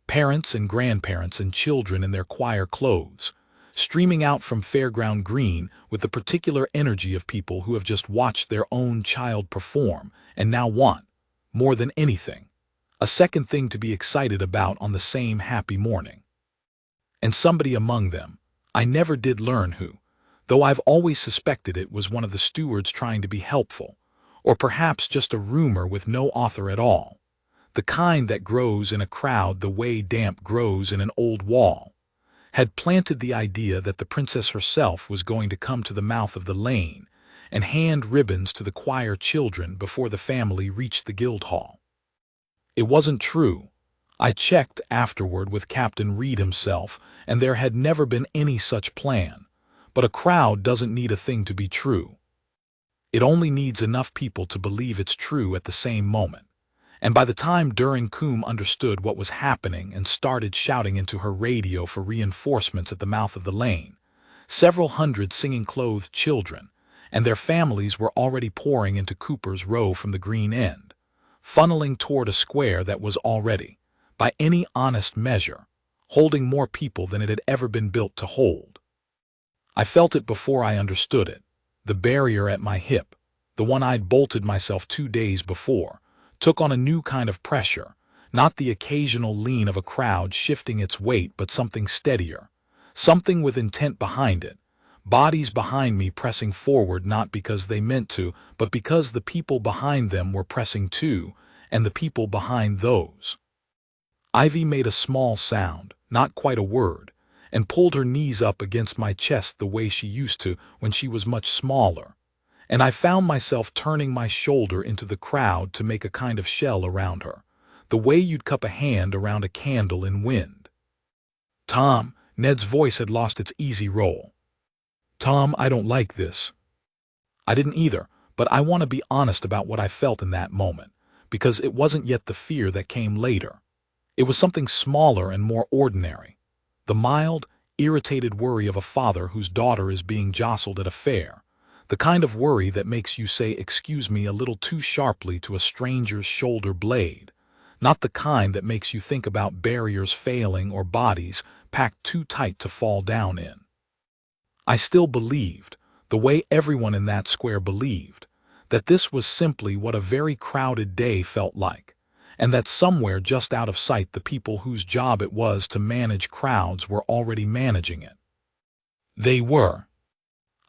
Parents and grandparents and children in their choir clothes, streaming out from Fairground Green with the particular energy of people who have just watched their own child perform and now want, more than anything, a second thing to be excited about on the same happy morning. And somebody among them, I never did learn who, though I've always suspected it was one of the stewards trying to be helpful, or perhaps just a rumor with no author at all, the kind that grows in a crowd the way damp grows in an old wall, had planted the idea that the princess herself was going to come to the mouth of the lane and hand ribbons to the choir children before the family reached the Guildhall. It wasn't true. I checked afterward with Captain Reed himself, and there had never been any such plan. But a crowd doesn't need a thing to be true. It only needs enough people to believe it's true at the same moment. And by the time Coombe understood what was happening and started shouting into her radio for reinforcements at the mouth of the lane, several hundred singing-clothed children and their families were already pouring into Cooper's Row from the green end, funneling toward a square that was already, by any honest measure, holding more people than it had ever been built to hold. I felt it before I understood it. The barrier at my hip, the one I'd bolted myself 2 days before, took on a new kind of pressure, not the occasional lean of a crowd shifting its weight but something steadier, something with intent behind it, bodies behind me pressing forward not because they meant to, but because the people behind them were pressing too, and the people behind those. Ivy made a small sound, not quite a word, and pulled her knees up against my chest the way she used to when she was much smaller, and I found myself turning my shoulder into the crowd to make a kind of shell around her, the way you'd cup a hand around a candle in wind. Tom, Ned's voice had lost its easy roll. Tom, I don't like this. I didn't either, but I want to be honest about what I felt in that moment, because it wasn't yet the fear that came later. It was something smaller and more ordinary. The mild, irritated worry of a father whose daughter is being jostled at a fair, the kind of worry that makes you say "excuse me" a little too sharply to a stranger's shoulder blade, not the kind that makes you think about barriers failing or bodies packed too tight to fall down in. I still believed, the way everyone in that square believed, that this was simply what a very crowded day felt like, and that somewhere just out of sight the people whose job it was to manage crowds were already managing it. They were.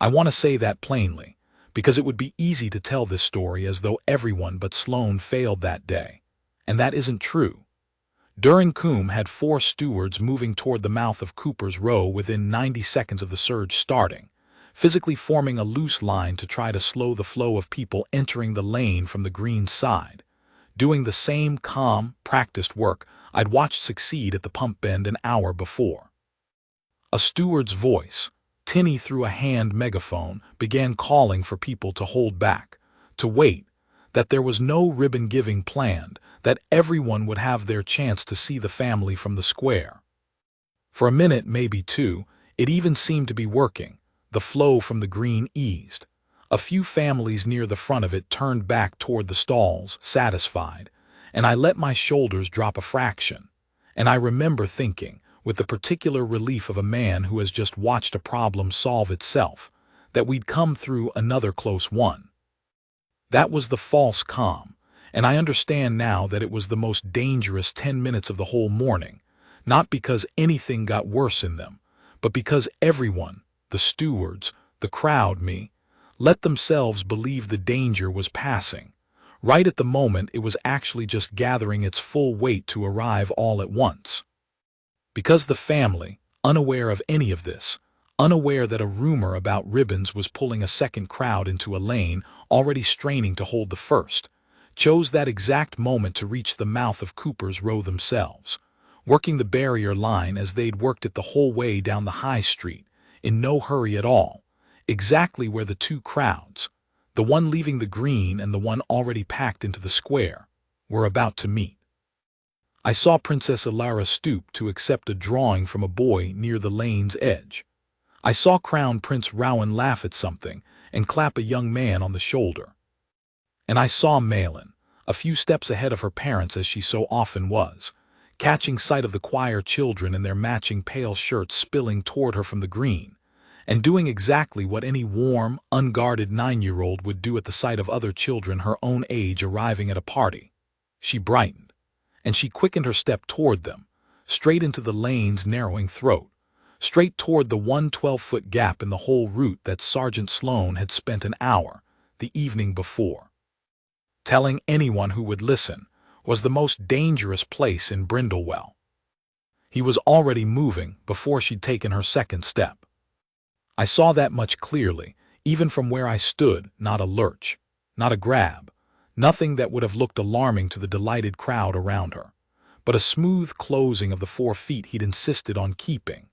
I want to say that plainly, because it would be easy to tell this story as though everyone but Sloane failed that day, and that isn't true. Coombe had 4 stewards moving toward the mouth of Cooper's Row within 90 seconds of the surge starting, physically forming a loose line to try to slow the flow of people entering the lane from the green side, doing the same calm, practiced work I'd watched succeed at the pump bend an hour before. A steward's voice, tinny through a hand megaphone, began calling for people to hold back, to wait, that there was no ribbon-giving planned, that everyone would have their chance to see the family from the square. For a minute, maybe 2, it even seemed to be working. The flow from the green eased. A few families near the front of it turned back toward the stalls, satisfied, and I let my shoulders drop a fraction. And I remember thinking, with the particular relief of a man who has just watched a problem solve itself, that we'd come through another close one. That was the false calm, and I understand now that it was the most dangerous 10 minutes of the whole morning, not because anything got worse in them, but because everyone, the stewards, the crowd, me, let themselves believe the danger was passing, right at the moment it was actually just gathering its full weight to arrive all at once. Because the family, unaware of any of this, unaware that a rumor about ribbons was pulling a second crowd into a lane already straining to hold the first, chose that exact moment to reach the mouth of Cooper's Row themselves, working the barrier line as they'd worked it the whole way down the high street, in no hurry at all, exactly where the 2 crowds, the one leaving the green and the one already packed into the square, were about to meet. I saw Princess Ilara stoop to accept a drawing from a boy near the lane's edge. I saw Crown Prince Rowan laugh at something and clap a young man on the shoulder. And I saw Malin, a few steps ahead of her parents as she so often was, catching sight of the choir children in their matching pale shirts spilling toward her from the green, and doing exactly what any warm, unguarded 9-year-old would do at the sight of other children her own age arriving at a party. She brightened, and she quickened her step toward them, straight into the lane's narrowing throat, straight toward the 112-foot gap in the whole route that Sergeant Sloane had spent an hour, the evening before, telling anyone who would listen was the most dangerous place in Brindlewell. He was already moving before she'd taken her second step. I saw that much clearly, even from where I stood, not a lurch, not a grab, nothing that would have looked alarming to the delighted crowd around her, but a smooth closing of the 4 feet he'd insisted on keeping,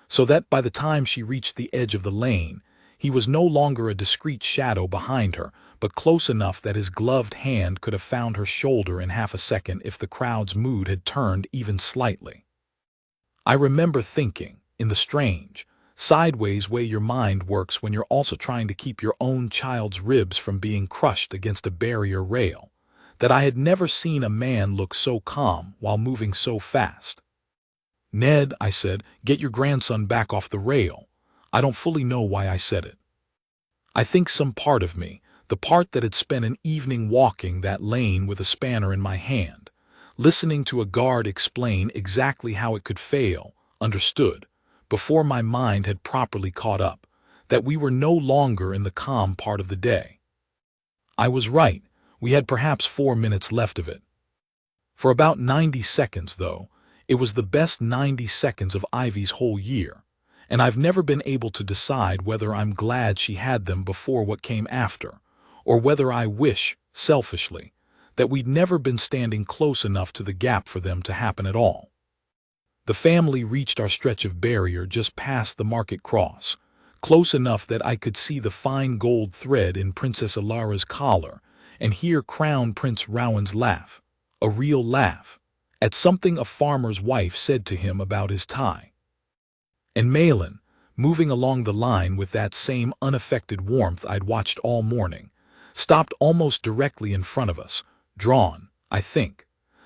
so that by the time she reached the edge of the lane, he was no longer a discreet shadow behind her, but close enough that his gloved hand could have found her shoulder in half a second if the crowd's mood had turned even slightly. I remember thinking, in the strange, sideways way your mind works when you're also trying to keep your own child's ribs from being crushed against a barrier rail, that I had never seen a man look so calm while moving so fast. "Ned," I said, "get your grandson back off the rail." I don't fully know why I said it. I think some part of me, the part that had spent an evening walking that lane with a spanner in my hand, listening to a guard explain exactly how it could fail, understood, before my mind had properly caught up, that we were no longer in the calm part of the day. I was right, we had perhaps 4 minutes left of it. For about 90 seconds, though, it was the best 90 seconds of Ivy's whole year, and I've never been able to decide whether I'm glad she had them before what came after, or whether I wish, selfishly, that we'd never been standing close enough to the gap for them to happen at all. The family reached our stretch of barrier just past the market cross, close enough that I could see the fine gold thread in Princess Alara's collar and hear Crown Prince Rowan's laugh, a real laugh, at something a farmer's wife said to him about his tie. And Malin, moving along the line with that same unaffected warmth I'd watched all morning, stopped almost directly in front of us, drawn, I think,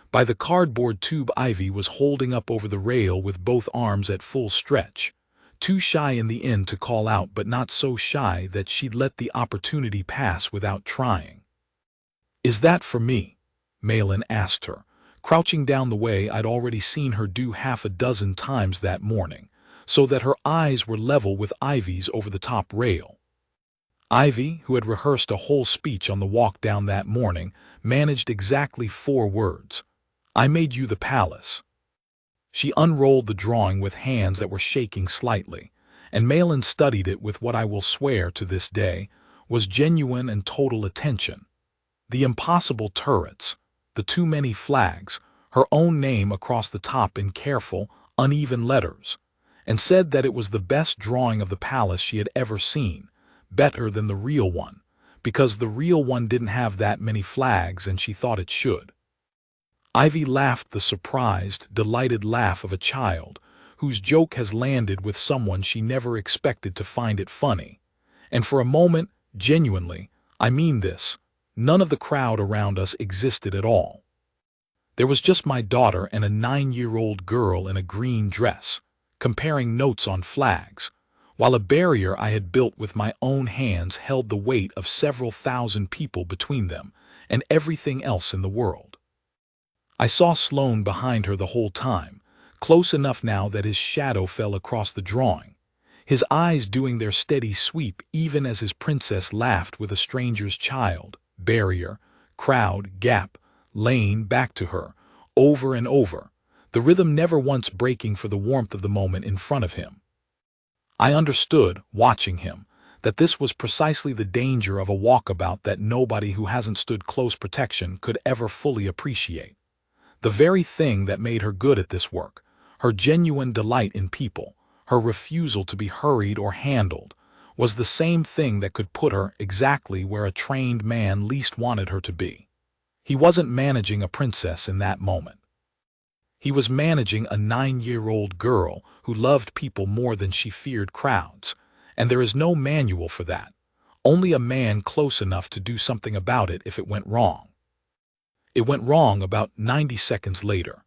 by the cardboard tube Ivy was holding up over the rail with both arms at full stretch, too shy in the end to call out but not so shy that she'd let the opportunity pass without trying. "Is that for me?" Malin asked her, crouching down the way I'd already seen her do half a dozen times that morning, so that her eyes were level with Ivy's over the top rail. Ivy, who had rehearsed a whole speech on the walk down that morning, managed exactly 4 words. "I made you the palace." She unrolled the drawing with hands that were shaking slightly, and Malin studied it with what I will swear to this day was genuine and total attention. The impossible turrets, the too many flags, her own name across the top in careful, uneven letters, and said that it was the best drawing of the palace she had ever seen, better than the real one, because the real one didn't have that many flags and she thought it should. Ivy laughed the surprised, delighted laugh of a child whose joke has landed with someone she never expected to find it funny, and for a moment, genuinely, I mean this, none of the crowd around us existed at all. There was just my daughter and a 9-year-old girl in a green dress, comparing notes on flags, while a barrier I had built with my own hands held the weight of several thousand people between them and everything else in the world. I saw Sloane behind her the whole time, close enough now that his shadow fell across the drawing, his eyes doing their steady sweep even as his princess laughed with a stranger's child, barrier, crowd, gap, lane back to her, over and over, the rhythm never once breaking for the warmth of the moment in front of him. I understood, watching him, that this was precisely the danger of a walkabout that nobody who hasn't stood close protection could ever fully appreciate. The very thing that made her good at this work, her genuine delight in people, her refusal to be hurried or handled, was the same thing that could put her exactly where a trained man least wanted her to be. He wasn't managing a princess in that moment. He was managing a 9-year-old girl who loved people more than she feared crowds, and there is no manual for that. Only a man close enough to do something about it if it went wrong. It went wrong about 90 seconds later.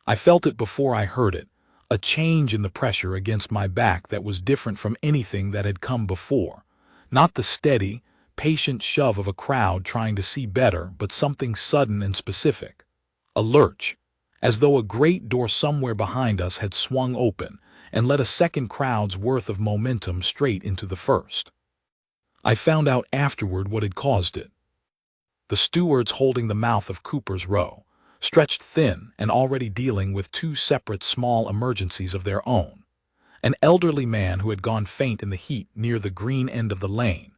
I felt it before I heard it, a change in the pressure against my back that was different from anything that had come before. Not the steady, patient shove of a crowd trying to see better, but something sudden and specific. A lurch, as though a great door somewhere behind us had swung open and let a second crowd's worth of momentum straight into the first. I found out afterward what had caused it. The stewards holding the mouth of Cooper's Row, stretched thin and already dealing with 2 separate small emergencies of their own. An elderly man who had gone faint in the heat near the green end of the lane,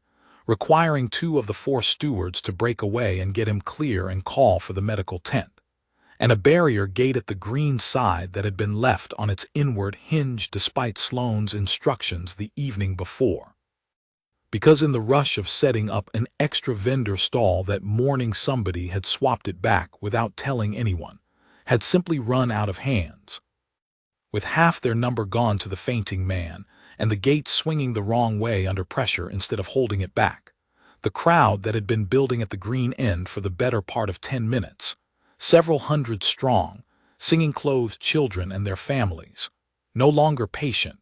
requiring 2 of the 4 stewards to break away and get him clear and call for the medical tent, and a barrier gate at the green side that had been left on its inward hinge despite Sloane's instructions the evening before. Because in the rush of setting up an extra vendor stall that morning somebody had swapped it back without telling anyone, had simply run out of hands. With half their number gone to the fainting man, and the gate swinging the wrong way under pressure instead of holding it back, the crowd that had been building at the green end for the better part of 10 minutes, several hundred strong, singing clothed children and their families, no longer patient,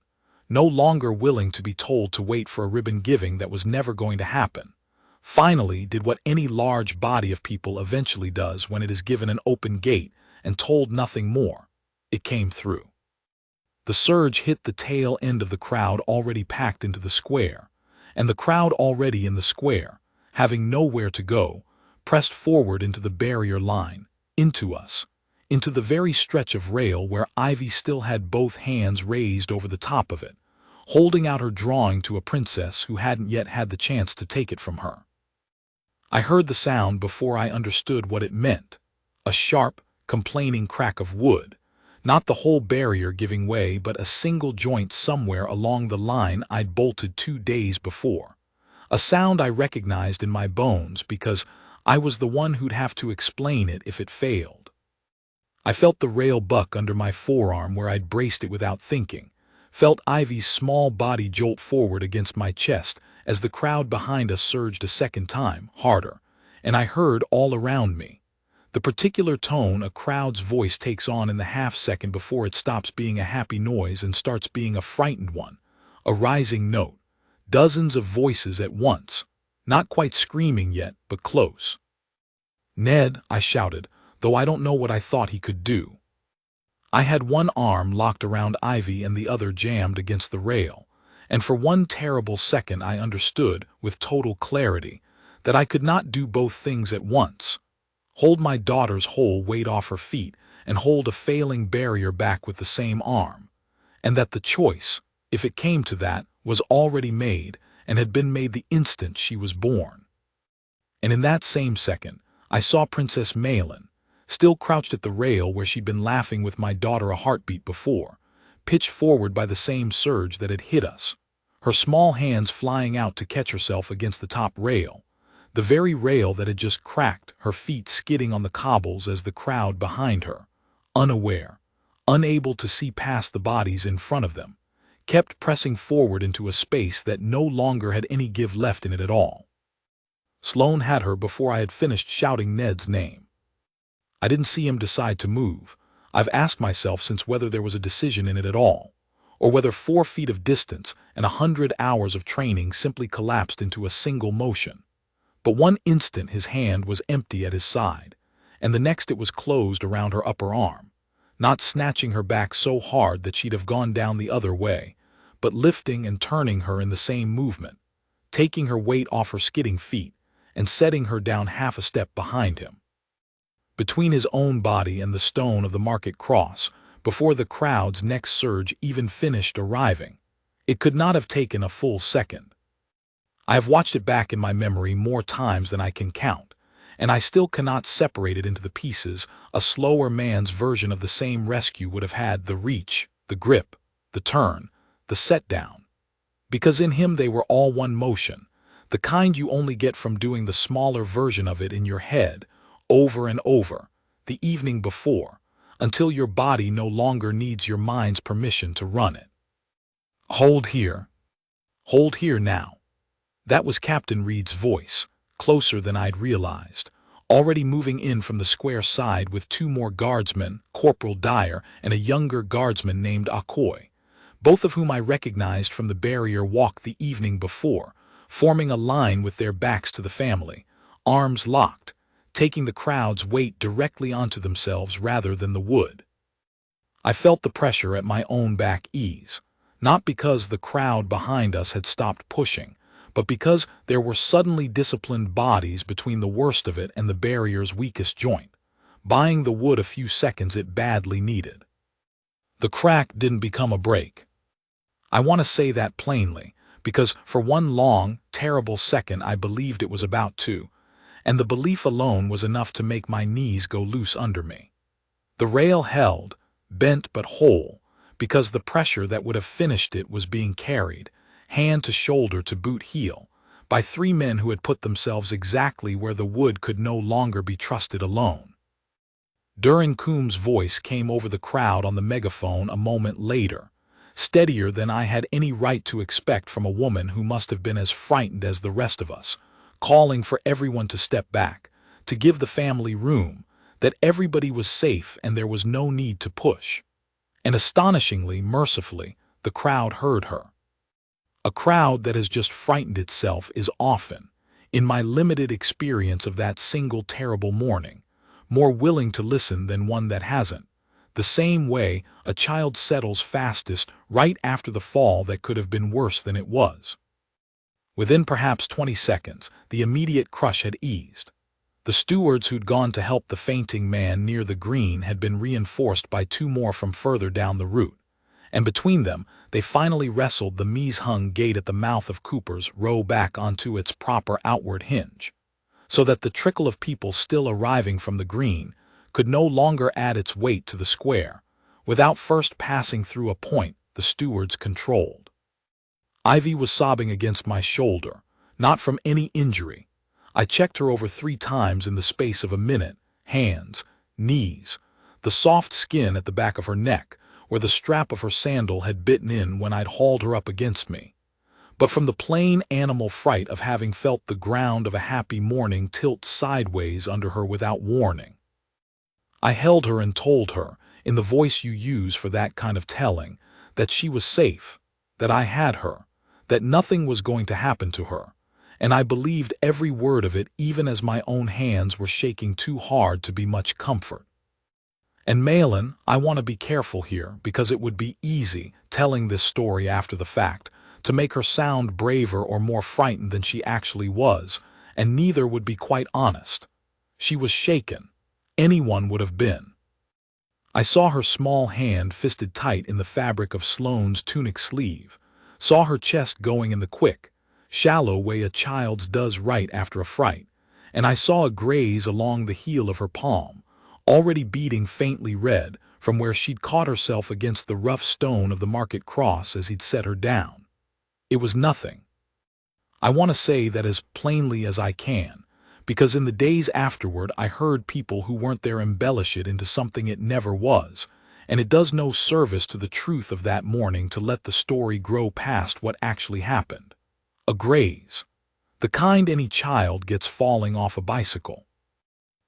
no longer willing to be told to wait for a ribbon giving that was never going to happen, finally did what any large body of people eventually does when it is given an open gate and told nothing more. It came through. The surge hit the tail end of the crowd already packed into the square, and the crowd already in the square, having nowhere to go, pressed forward into the barrier line, into us, into the very stretch of rail where Ivy still had both hands raised over the top of it, holding out her drawing to a princess who hadn't yet had the chance to take it from her. I heard the sound before I understood what it meant, a sharp, complaining crack of wood, not the whole barrier giving way but a single joint somewhere along the line I'd bolted 2 days before, a sound I recognized in my bones because I was the one who'd have to explain it if it failed. I felt the rail buck under my forearm where I'd braced it without thinking, felt Ivy's small body jolt forward against my chest as the crowd behind us surged a second time, harder, and I heard all around me the particular tone a crowd's voice takes on in the half-second before it stops being a happy noise and starts being a frightened one, a rising note, dozens of voices at once, not quite screaming yet, but close. "Ned," I shouted, though I don't know what I thought he could do. I had one arm locked around Ivy and the other jammed against the rail, and for one terrible second I understood, with total clarity, that I could not do both things at once: hold my daughter's whole weight off her feet and hold a failing barrier back with the same arm, and that the choice, if it came to that, was already made and had been made the instant she was born. And in that same second, I saw Princess Malin, still crouched at the rail where she'd been laughing with my daughter a heartbeat before, pitched forward by the same surge that had hit us, her small hands flying out to catch herself against the top rail, the very rail that had just cracked, her feet skidding on the cobbles as the crowd behind her, unaware, unable to see past the bodies in front of them, kept pressing forward into a space that no longer had any give left in it at all. Sloane had her before I had finished shouting Ned's name. I didn't see him decide to move. I've asked myself since whether there was a decision in it at all, or whether 4 feet of distance and 100 hours of training simply collapsed into a single motion. But one instant his hand was empty at his side, and the next it was closed around her upper arm, not snatching her back so hard that she'd have gone down the other way, but lifting and turning her in the same movement, taking her weight off her skidding feet and setting her down half a step behind him, between his own body and the stone of the market cross, before the crowd's next surge even finished arriving. It could not have taken a full second. I have watched it back in my memory more times than I can count, and I still cannot separate it into the pieces a slower man's version of the same rescue would have had: the reach, the grip, the turn, the set down. Because in him they were all one motion, the kind you only get from doing the smaller version of it in your head, over and over. The evening before, until your body no longer needs your mind's permission to run it. Hold here. Hold here now. That was Captain Reed's voice, closer than I'd realized, already moving in from the square side with two more guardsmen, Corporal Dyer and a younger guardsman named Akoy, both of whom I recognized from the barrier walk the evening before, forming a line with their backs to the family, arms locked, taking the crowd's weight directly onto themselves rather than the wood. I felt the pressure at my own back ease, not because the crowd behind us had stopped pushing, but because there were suddenly disciplined bodies between the worst of it and the barrier's weakest joint, buying the wood a few seconds it badly needed. The crack didn't become a break. I want to say that plainly, because for one long, terrible second I believed it was about to, and the belief alone was enough to make my knees go loose under me. The rail held, bent but whole, because the pressure that would have finished it was being carried, hand to shoulder to boot heel, by three men who had put themselves exactly where the wood could no longer be trusted alone. Durin Coombs' voice came over the crowd on the megaphone a moment later, steadier than I had any right to expect from a woman who must have been as frightened as the rest of us, calling for everyone to step back, to give the family room, that everybody was safe and there was no need to push. And astonishingly, mercifully, the crowd heard her. A crowd that has just frightened itself is often, in my limited experience of that single terrible morning, more willing to listen than one that hasn't, the same way a child settles fastest right after the fall that could have been worse than it was. Within perhaps 20 seconds, the immediate crush had eased. The stewards who'd gone to help the fainting man near the green had been reinforced by two more from further down the route, and between them they finally wrestled the mise-hung gate at the mouth of Cooper's Row back onto its proper outward hinge, so that the trickle of people still arriving from the green could no longer add its weight to the square, without first passing through a point the stewards controlled. Ivy was sobbing against my shoulder, not from any injury. I checked her over 3 times in the space of a minute, hands, knees, the soft skin at the back of her neck, where the strap of her sandal had bitten in when I'd hauled her up against me, but from the plain animal fright of having felt the ground of a happy morning tilt sideways under her without warning. I held her and told her, in the voice you use for that kind of telling, that she was safe, that I had her, that nothing was going to happen to her, and I believed every word of it even as my own hands were shaking too hard to be much comfort. And Malin, I want to be careful here because it would be easy, telling this story after the fact, to make her sound braver or more frightened than she actually was, and neither would be quite honest. She was shaken. Anyone would have been. I saw her small hand fisted tight in the fabric of Sloane's tunic sleeve, saw her chest going in the quick, shallow way a child's does right after a fright, and I saw a graze along the heel of her palm, already beating faintly red from where she'd caught herself against the rough stone of the market cross as he'd set her down. It was nothing. I want to say that as plainly as I can, because in the days afterward I heard people who weren't there embellish it into something it never was, and it does no service to the truth of that morning to let the story grow past what actually happened. A graze. The kind any child gets falling off a bicycle.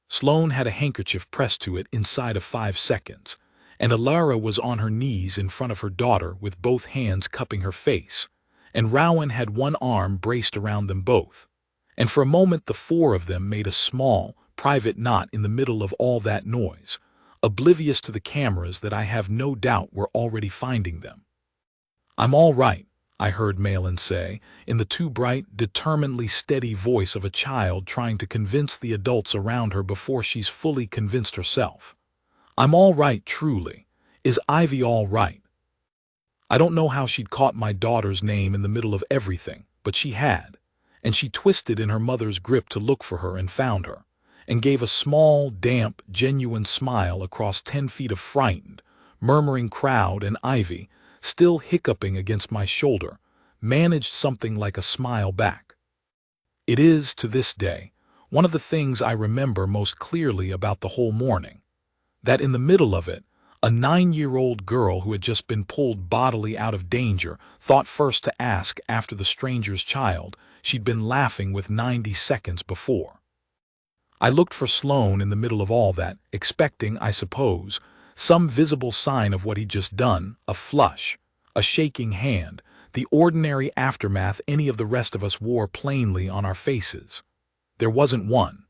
Sloane had a handkerchief pressed to it inside of 5 seconds, and Alara was on her knees in front of her daughter with both hands cupping her face, and Rowan had one arm braced around them both, and for a moment the 4 of them made a small, private knot in the middle of all that noise, oblivious to the cameras that I have no doubt were already finding them. "I'm all right," I heard Malin say, in the too bright, determinedly steady voice of a child trying to convince the adults around her before she's fully convinced herself. "I'm all right, truly. Is Ivy all right?" I don't know how she'd caught my daughter's name in the middle of everything, but she had, and she twisted in her mother's grip to look for her and found her, and gave a small, damp, genuine smile across 10 feet of frightened, murmuring crowd, and Ivy, still hiccuping against my shoulder, managed something like a smile back. It is, to this day, one of the things I remember most clearly about the whole morning, that in the middle of it, a 9-year-old girl who had just been pulled bodily out of danger thought first to ask after the stranger's child she'd been laughing with 90 seconds before. I looked for Sloane in the middle of all that, expecting, I suppose, some visible sign of what he'd just done, a flush, a shaking hand, the ordinary aftermath any of the rest of us wore plainly on our faces. There wasn't one.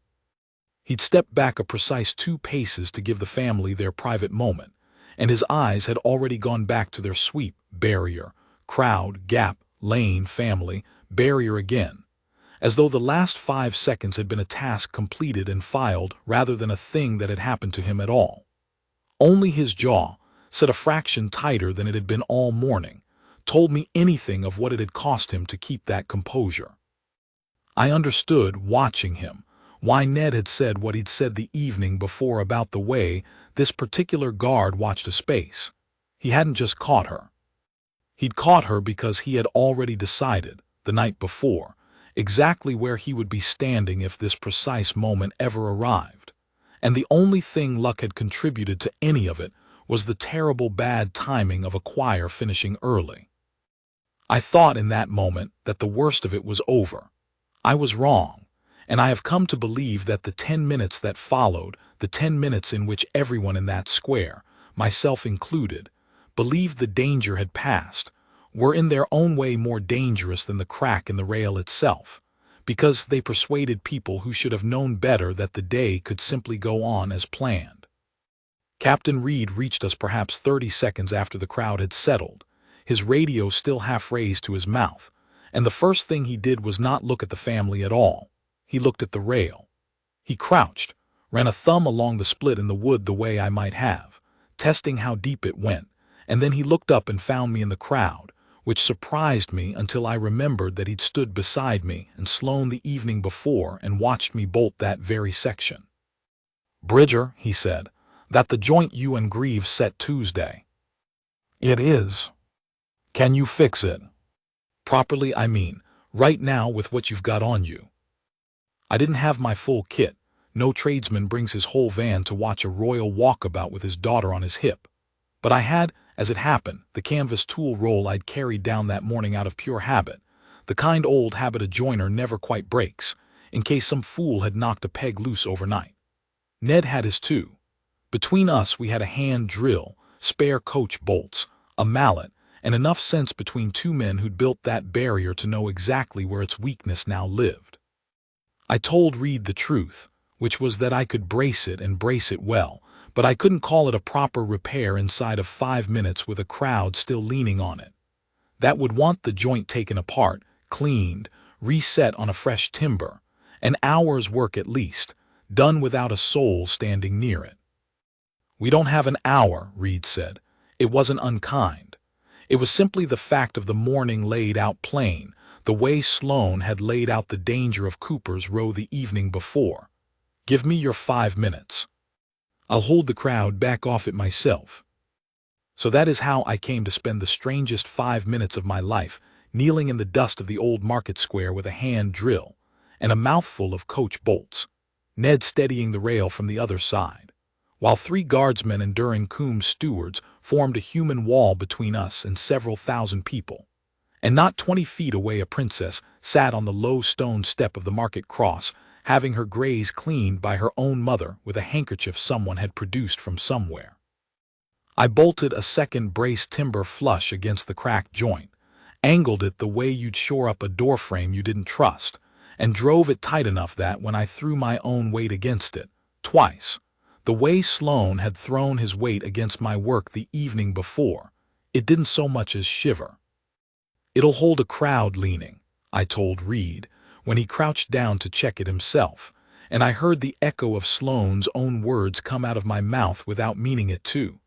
He'd stepped back a precise 2 paces to give the family their private moment, and his eyes had already gone back to their sweep, barrier, crowd, gap, lane, family, barrier again, as though the last 5 seconds had been a task completed and filed rather than a thing that had happened to him at all. Only his jaw, set a fraction tighter than it had been all morning, told me anything of what it had cost him to keep that composure. I understood, watching him, why Ned had said what he'd said the evening before about the way this particular guard watched a space. He hadn't just caught her. He'd caught her because he had already decided, the night before, exactly where he would be standing if this precise moment ever arrived. And the only thing luck had contributed to any of it was the terrible bad timing of a choir finishing early. I thought in that moment that the worst of it was over. I was wrong, and I have come to believe that the 10 minutes that followed, the 10 minutes in which everyone in that square, myself included, believed the danger had passed, were in their own way more dangerous than the crack in the rail itself, because they persuaded people who should have known better that the day could simply go on as planned. Captain Reed reached us perhaps 30 seconds after the crowd had settled, his radio still half raised to his mouth, and the first thing he did was not look at the family at all. He looked at the rail. He crouched, ran a thumb along the split in the wood the way I might have, testing how deep it went, and then he looked up and found me in the crowd, which surprised me until I remembered that he'd stood beside me and Sloane the evening before and watched me bolt that very section. "Bridger," he said, "that the joint you and Greaves set Tuesday." "It is." "Can you fix it? Properly, I mean, right now with what you've got on you." I didn't have my full kit. No tradesman brings his whole van to watch a royal walkabout with his daughter on his hip. But I had, as it happened, the canvas tool roll I'd carried down that morning out of pure habit, the kind old habit a joiner never quite breaks, in case some fool had knocked a peg loose overnight. Ned had his too. Between us we had a hand drill, spare coach bolts, a mallet, and enough sense between 2 men who'd built that barrier to know exactly where its weakness now lived. I told Reed the truth, which was that I could brace it and brace it well, but I couldn't call it a proper repair inside of 5 minutes with a crowd still leaning on it. That would want the joint taken apart, cleaned, reset on a fresh timber, an hour's work at least, done without a soul standing near it. "We don't have an hour," Reed said. It wasn't unkind. It was simply the fact of the morning laid out plain, the way Sloane had laid out the danger of Cooper's Row the evening before. "Give me your 5 minutes. I'll hold the crowd back off it myself." So that is how I came to spend the strangest 5 minutes of my life, kneeling in the dust of the old market square with a hand drill and a mouthful of coach bolts, Ned steadying the rail from the other side, while 3 guardsmen and Durham-Coombs stewards formed a human wall between us and several thousand people. And not 20 feet away a princess sat on the low stone step of the market cross, having her grays cleaned by her own mother with a handkerchief someone had produced from somewhere. I bolted a second brace timber flush against the cracked joint, angled it the way you'd shore up a doorframe you didn't trust, and drove it tight enough that when I threw my own weight against it, twice, the way Sloane had thrown his weight against my work the evening before, it didn't so much as shiver. "It'll hold a crowd leaning," I told Reed, when he crouched down to check it himself, and I heard the echo of Sloane's own words come out of my mouth without meaning it to.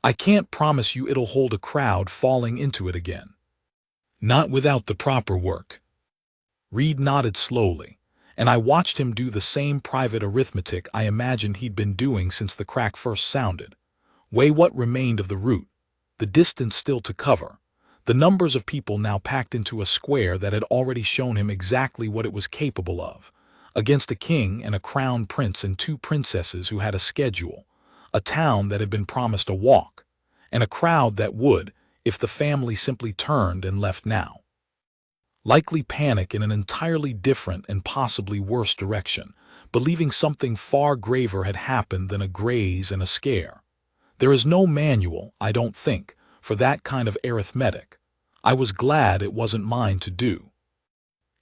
"I can't promise you it'll hold a crowd falling into it again. Not without the proper work." Reed nodded slowly, and I watched him do the same private arithmetic I imagined he'd been doing since the crack first sounded. Weigh what remained of the route, the distance still to cover, the numbers of people now packed into a square that had already shown him exactly what it was capable of, against a king and a crown prince and 2 princesses who had a schedule, a town that had been promised a walk, and a crowd that would, if the family simply turned and left now. Likely panic in an entirely different and possibly worse direction, believing something far graver had happened than a graze and a scare. There is no manual, I don't think, for that kind of arithmetic. I was glad it wasn't mine to do.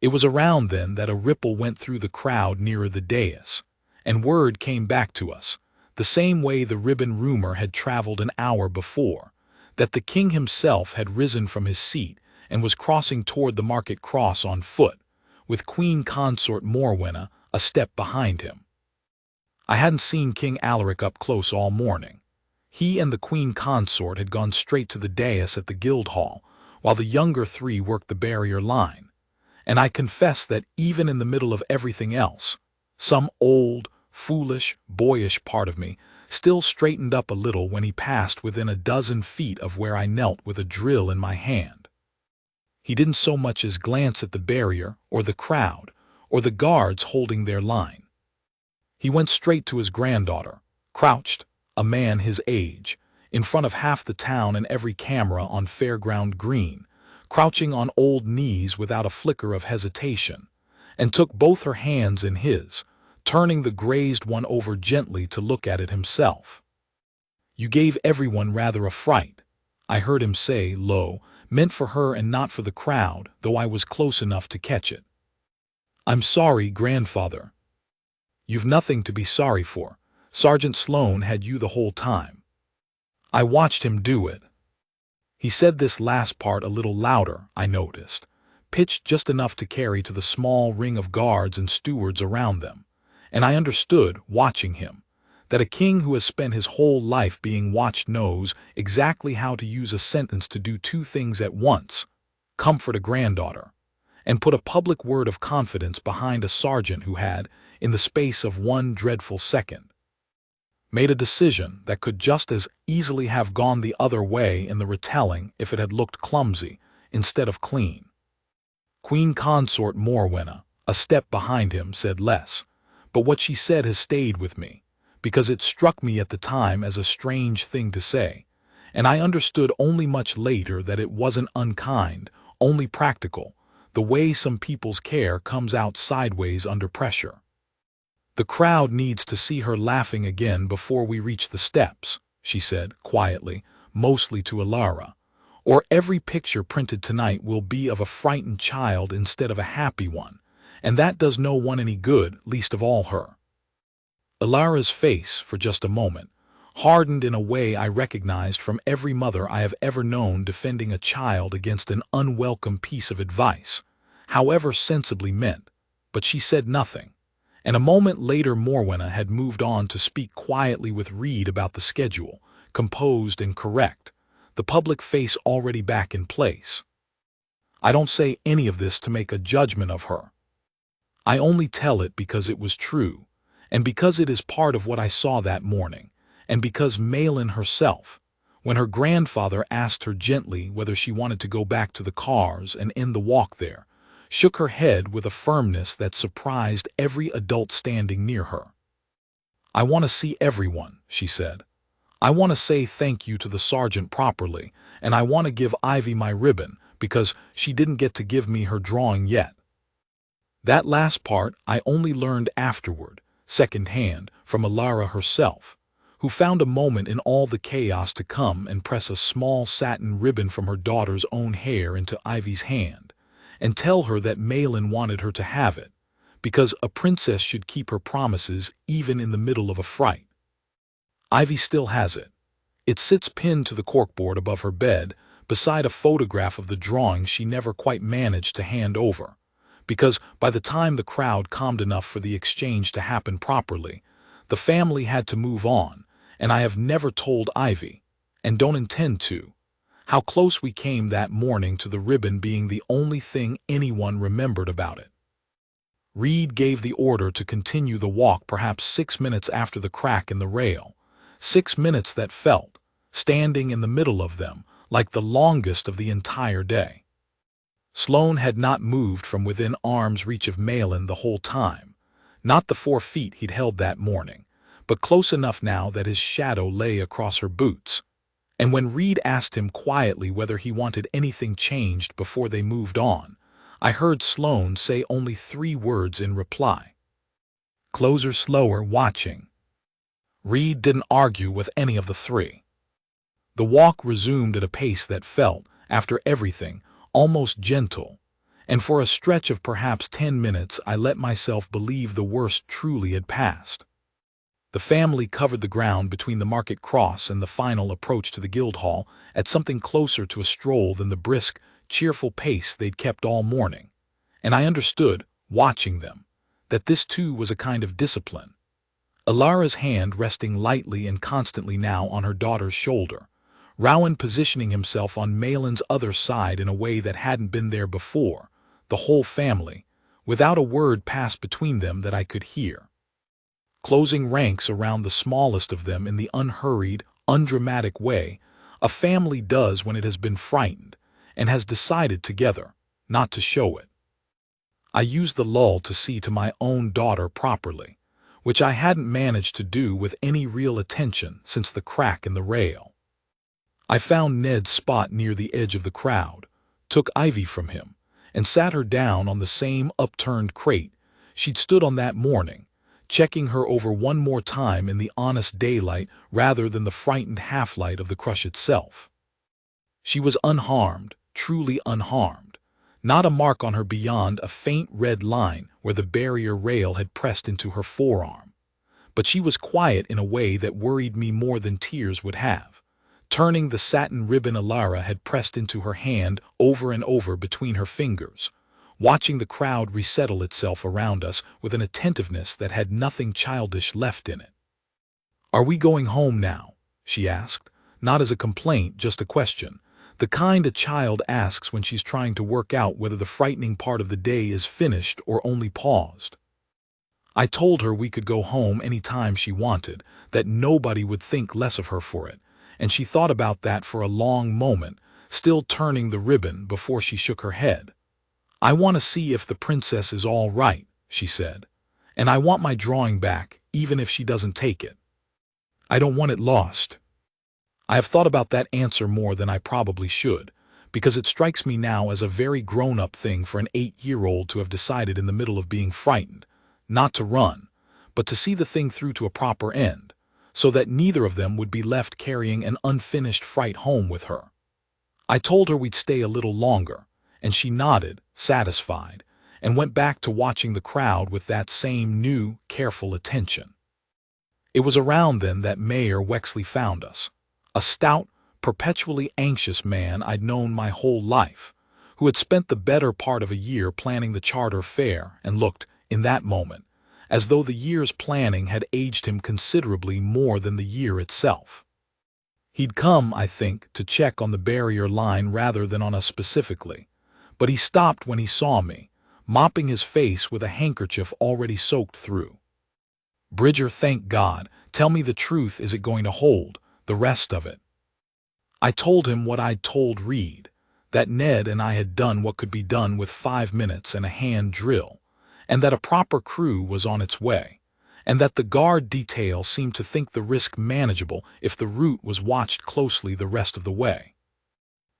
It was around then that a ripple went through the crowd nearer the dais, and word came back to us, the same way the ribbon rumor had traveled an hour before, that the king himself had risen from his seat and was crossing toward the market cross on foot, with Queen Consort Morwenna a step behind him. I hadn't seen King Alaric up close all morning. He and the Queen Consort had gone straight to the dais at the Guildhall, while the younger three worked the barrier line. And I confess that even in the middle of everything else, some old, foolish, boyish part of me still straightened up a little when he passed within a dozen feet of where I knelt with a drill in my hand. He didn't so much as glance at the barrier or the crowd or the guards holding their line. He went straight to his granddaughter, crouched, a man his age, in front of half the town and every camera on Fairground Green, crouching on old knees without a flicker of hesitation, and took both her hands in his, turning the grazed one over gently to look at it himself. "You gave everyone rather a fright," I heard him say, low, meant for her and not for the crowd, though I was close enough to catch it. "I'm sorry, grandfather." "You've nothing to be sorry for. Sergeant Sloane had you the whole time." I watched him do it. He said this last part a little louder, I noticed, pitched just enough to carry to the small ring of guards and stewards around them, and I understood, watching him, that a king who has spent his whole life being watched knows exactly how to use a sentence to do two things at once: comfort a granddaughter, and put a public word of confidence behind a sergeant who had, in the space of one dreadful second, made a decision that could just as easily have gone the other way in the retelling if it had looked clumsy instead of clean. Queen Consort Morwenna, a step behind him, said less, but what she said has stayed with me, because it struck me at the time as a strange thing to say, and I understood only much later that it wasn't unkind, only practical, the way some people's care comes out sideways under pressure. "The crowd needs to see her laughing again before we reach the steps," she said, quietly, mostly to Alara, "or every picture printed tonight will be of a frightened child instead of a happy one, and that does no one any good, least of all her." Alara's face, for just a moment, hardened in a way I recognized from every mother I have ever known defending a child against an unwelcome piece of advice, however sensibly meant, but she said nothing. And a moment later Morwenna had moved on to speak quietly with Reed about the schedule, composed and correct, the public face already back in place. I don't say any of this to make a judgment of her. I only tell it because it was true, and because it is part of what I saw that morning, and because Malin herself, when her grandfather asked her gently whether she wanted to go back to the cars and end the walk there, shook her head with a firmness that surprised every adult standing near her. "I want to see everyone," she said. "I want to say thank you to the sergeant properly, and I want to give Ivy my ribbon, because she didn't get to give me her drawing yet." That last part I only learned afterward, second-hand, from Alara herself, who found a moment in all the chaos to come and press a small satin ribbon from her daughter's own hair into Ivy's hand, and tell her that Malin wanted her to have it, because a princess should keep her promises even in the middle of a fright. Ivy still has it. It sits pinned to the corkboard above her bed, beside a photograph of the drawing she never quite managed to hand over, because by the time the crowd calmed enough for the exchange to happen properly, the family had to move on, and I have never told Ivy, and don't intend to, how close we came that morning to the ribbon being the only thing anyone remembered about it. Reed gave the order to continue the walk perhaps 6 minutes after the crack in the rail, 6 minutes that felt, standing in the middle of them, like the longest of the entire day. Sloane had not moved from within arm's reach of Malin the whole time, not the 4 feet he'd held that morning, but close enough now that his shadow lay across her boots. And when Reed asked him quietly whether he wanted anything changed before they moved on, I heard Sloane say only 3 words in reply. Closer, slower, watching. Reed didn't argue with any of the 3. The walk resumed at a pace that felt, after everything, almost gentle, and for a stretch of perhaps 10 minutes I let myself believe the worst truly had passed. The family covered the ground between the market cross and the final approach to the Guildhall at something closer to a stroll than the brisk, cheerful pace they'd kept all morning, and I understood, watching them, that this too was a kind of discipline. Alara's hand resting lightly and constantly now on her daughter's shoulder, Rowan positioning himself on Malin's other side in a way that hadn't been there before, the whole family, without a word passed between them that I could hear, closing ranks around the smallest of them in the unhurried, undramatic way a family does when it has been frightened and has decided together not to show it. I used the lull to see to my own daughter properly, which I hadn't managed to do with any real attention since the crack in the rail. I found Ned's spot near the edge of the crowd, took Ivy from him, and sat her down on the same upturned crate she'd stood on that morning, checking her over one more time in the honest daylight rather than the frightened half-light of the crush itself. She was unharmed, truly unharmed, not a mark on her beyond a faint red line where the barrier rail had pressed into her forearm. But she was quiet in a way that worried me more than tears would have, turning the satin ribbon Alara had pressed into her hand over and over between her fingers, watching the crowd resettle itself around us with an attentiveness that had nothing childish left in it. "Are we going home now?" she asked, not as a complaint, just a question, the kind a child asks when she's trying to work out whether the frightening part of the day is finished or only paused. I told her we could go home any time she wanted, that nobody would think less of her for it, and she thought about that for a long moment, still turning the ribbon before she shook her head. "I want to see if the princess is all right," she said, "and I want my drawing back, even if she doesn't take it. I don't want it lost." I have thought about that answer more than I probably should, because it strikes me now as a very grown-up thing for an 8-year-old to have decided in the middle of being frightened, not to run, but to see the thing through to a proper end, so that neither of them would be left carrying an unfinished fright home with her. I told her we'd stay a little longer, and she nodded, satisfied, and went back to watching the crowd with that same new, careful attention. It was around then that Mayor Wexley found us, a stout, perpetually anxious man I'd known my whole life, who had spent the better part of a year planning the charter fair and looked, in that moment, as though the year's planning had aged him considerably more than the year itself. He'd come, I think, to check on the barrier line rather than on us specifically, but he stopped when he saw me, mopping his face with a handkerchief already soaked through. "Bridger, thank God, tell me the truth, is it going to hold, the rest of it?" I told him what I'd told Reed, that Ned and I had done what could be done with 5 minutes and a hand drill, and that a proper crew was on its way, and that the guard detail seemed to think the risk manageable if the route was watched closely the rest of the way.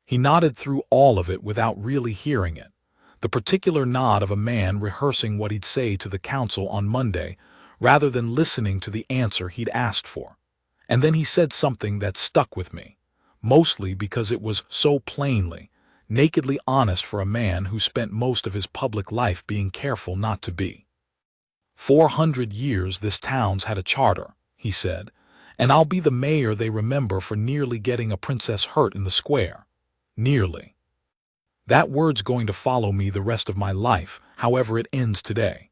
He nodded through all of it without really hearing it, the particular nod of a man rehearsing what he'd say to the council on Monday rather than listening to the answer he'd asked for. And then he said something that stuck with me, mostly because it was so plainly, nakedly honest for a man who spent most of his public life being careful not to be. 400 years this town's had a charter," he said, "and I'll be the mayor they remember for nearly getting a princess hurt in the square. Nearly. That word's going to follow me the rest of my life, however it ends today."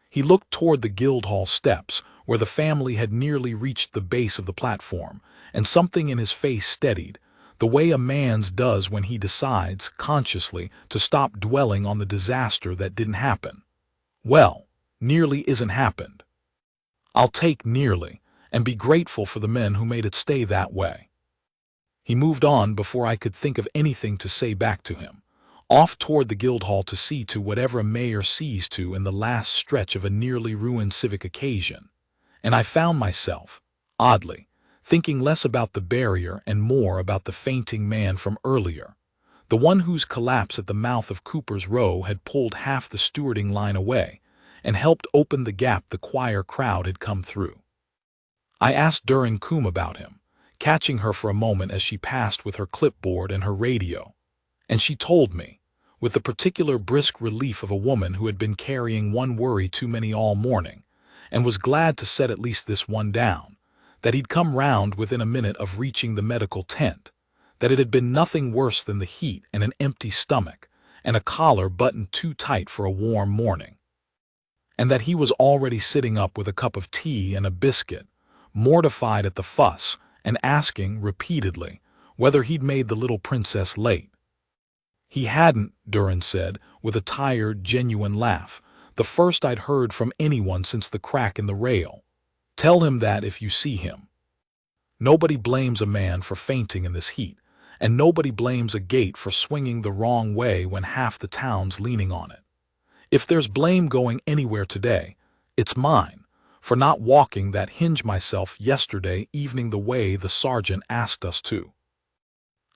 He looked toward the Guildhall steps, where the family had nearly reached the base of the platform, and something in his face steadied, the way a man's does when he decides, consciously, to stop dwelling on the disaster that didn't happen. "Well, nearly isn't happened. I'll take nearly, and be grateful for the men who made it stay that way." He moved on before I could think of anything to say back to him, off toward the Guildhall to see to whatever a mayor sees to in the last stretch of a nearly ruined civic occasion. And I found myself, oddly, thinking less about the barrier and more about the fainting man from earlier, the one whose collapse at the mouth of Cooper's Row had pulled half the stewarding line away and helped open the gap the choir crowd had come through. I asked Duran Coombe about him, catching her for a moment as she passed with her clipboard and her radio, and she told me, with the particular brisk relief of a woman who had been carrying one worry too many all morning, and was glad to set at least this one down, that he'd come round within a minute of reaching the medical tent, that it had been nothing worse than the heat and an empty stomach, and a collar buttoned too tight for a warm morning, and that he was already sitting up with a cup of tea and a biscuit, mortified at the fuss and asking repeatedly whether he'd made the little princess late. He hadn't, Duran said, with a tired, genuine laugh, the first I'd heard from anyone since the crack in the rail. Tell him that if you see him. Nobody blames a man for fainting in this heat, and nobody blames a gate for swinging the wrong way when half the town's leaning on it. If there's blame going anywhere today, it's mine, for not walking that hinge myself yesterday evening the way the sergeant asked us to.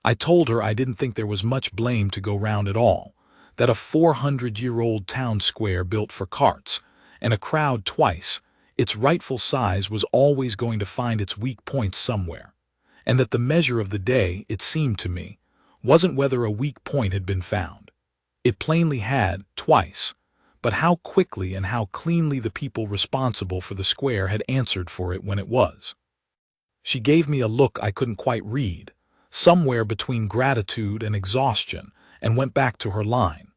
I told her I didn't think there was much blame to go round at all, that a 400-year-old town square built for carts, and a crowd twice its rightful size was always going to find its weak points somewhere, and that the measure of the day, it seemed to me, wasn't whether a weak point had been found. It plainly had, twice, but how quickly and how cleanly the people responsible for the square had answered for it when it was. She gave me a look I couldn't quite read, somewhere between gratitude and exhaustion, and went back to her line.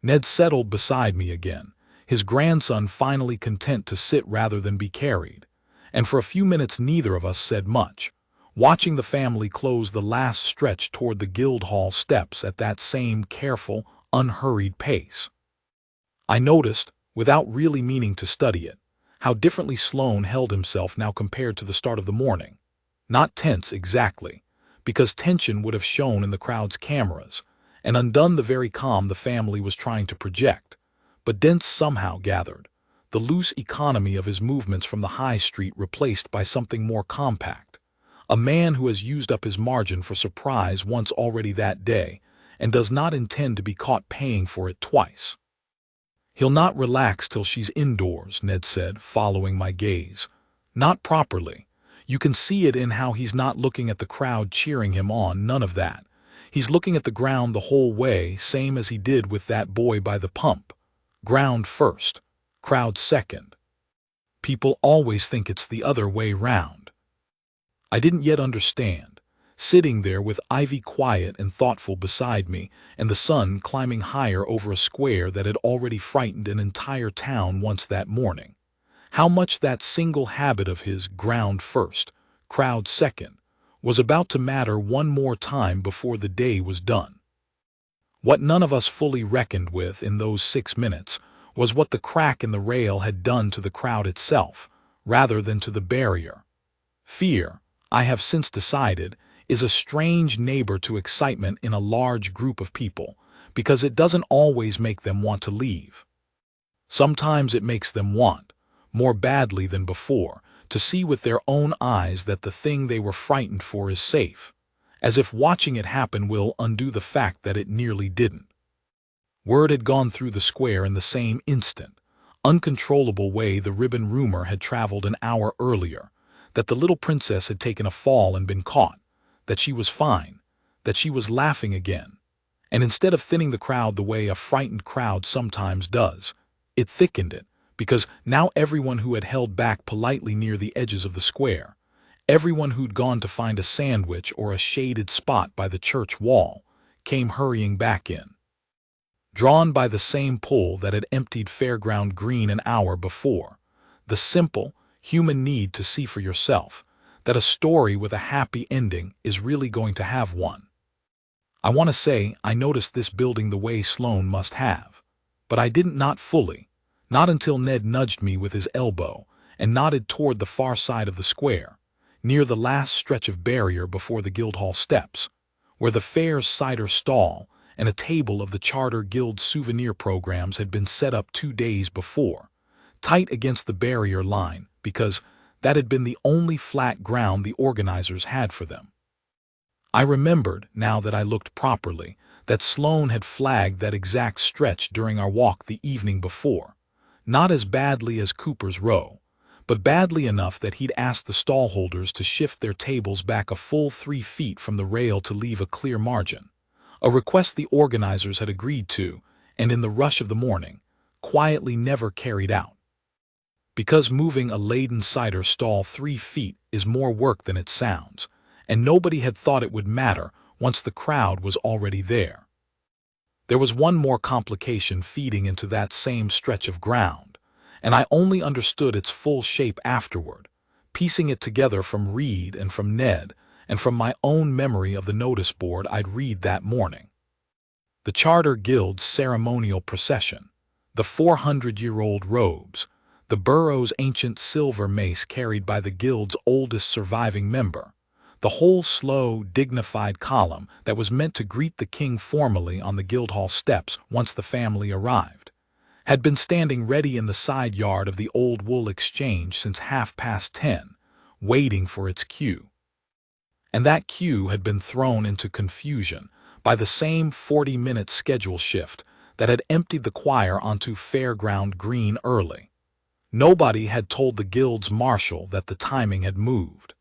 Ned settled beside me again, his grandson finally content to sit rather than be carried, and for a few minutes neither of us said much, watching the family close the last stretch toward the Guildhall steps at that same careful, unhurried pace. I noticed, without really meaning to study it, how differently Sloane held himself now compared to the start of the morning. Not tense exactly, because tension would have shown in the crowd's cameras, and undone the very calm the family was trying to project, but dense somehow gathered, the loose economy of his movements from the high street replaced by something more compact, a man who has used up his margin for surprise once already that day, and does not intend to be caught paying for it twice. He'll not relax till she's indoors, Ned said, following my gaze. Not properly. You can see it in how he's not looking at the crowd cheering him on, none of that. He's looking at the ground the whole way, same as he did with that boy by the pump. Ground first, crowd second. People always think it's the other way round. I didn't yet understand, sitting there with Ivy quiet and thoughtful beside me, and the sun climbing higher over a square that had already frightened an entire town once that morning, how much that single habit of his, ground first, crowd second, was about to matter one more time before the day was done. What none of us fully reckoned with in those 6 minutes was what the crack in the rail had done to the crowd itself, rather than to the barrier. Fear, I have since decided, is a strange neighbor to excitement in a large group of people, because it doesn't always make them want to leave. Sometimes it makes them want, more badly than before, to see with their own eyes that the thing they were frightened for is safe, as if watching it happen will undo the fact that it nearly didn't. Word had gone through the square in the same instant, uncontrollable way the ribbon rumor had traveled an hour earlier, that the little princess had taken a fall and been caught, that she was fine, that she was laughing again, and instead of thinning the crowd the way a frightened crowd sometimes does, it thickened it, because now everyone who had held back politely near the edges of the square, everyone who'd gone to find a sandwich or a shaded spot by the church wall, came hurrying back in. Drawn by the same pull that had emptied Fairground Green an hour before, the simple, human need to see for yourself that a story with a happy ending is really going to have one. I want to say I noticed this building the way Sloane must have, but I didn't, not fully, not until Ned nudged me with his elbow and nodded toward the far side of the square, near the last stretch of barrier before the Guildhall steps, where the fair's cider stall and a table of the Charter Guild souvenir programs had been set up 2 days before, tight against the barrier line, because that had been the only flat ground the organizers had for them. I remembered, now that I looked properly, that Sloane had flagged that exact stretch during our walk the evening before, not as badly as Cooper's Row, but badly enough that he'd asked the stallholders to shift their tables back a full 3 feet from the rail to leave a clear margin, a request the organizers had agreed to, and in the rush of the morning, quietly never carried out. Because moving a laden cider stall 3 feet is more work than it sounds, and nobody had thought it would matter once the crowd was already there. There was one more complication feeding into that same stretch of ground, and I only understood its full shape afterward, piecing it together from Reed and from Ned, and from my own memory of the notice board I'd read that morning. The Charter Guild's ceremonial procession, the 400-year-old robes, the Burroughs' ancient silver mace carried by the Guild's oldest surviving member, the whole slow, dignified column that was meant to greet the king formally on the Guildhall steps once the family arrived, had been standing ready in the side yard of the Old Wool Exchange since 10:30, waiting for its cue. And that cue had been thrown into confusion by the same 40-minute schedule shift that had emptied the choir onto Fairground Green early. Nobody had told the Guild's marshal that the timing had moved.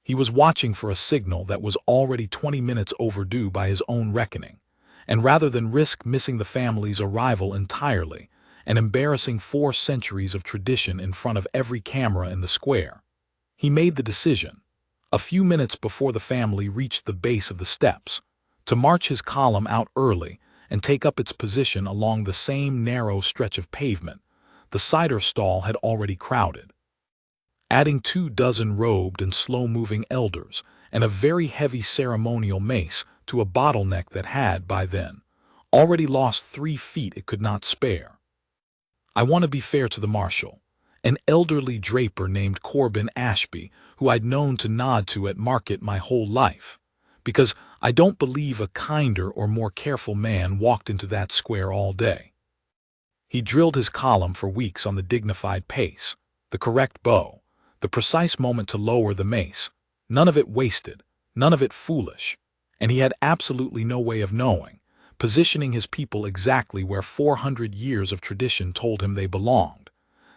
He was watching for a signal that was already 20 minutes overdue by his own reckoning, and rather than risk missing the family's arrival entirely and embarrassing 4 centuries of tradition in front of every camera in the square, he made the decision, a few minutes before the family reached the base of the steps, to march his column out early and take up its position along the same narrow stretch of pavement the cider stall had already crowded. Adding 24 robed and slow-moving elders and a very heavy ceremonial mace to a bottleneck that had, by then, already lost 3 feet it could not spare. I want to be fair to the marshal, an elderly draper named Corbin Ashby, who I'd known to nod to at market my whole life, because I don't believe a kinder or more careful man walked into that square all day. He drilled his column for weeks on the dignified pace, the correct bow, the precise moment to lower the mace, none of it wasted, none of it foolish, and he had absolutely no way of knowing, positioning his people exactly where 400 years of tradition told him they belonged,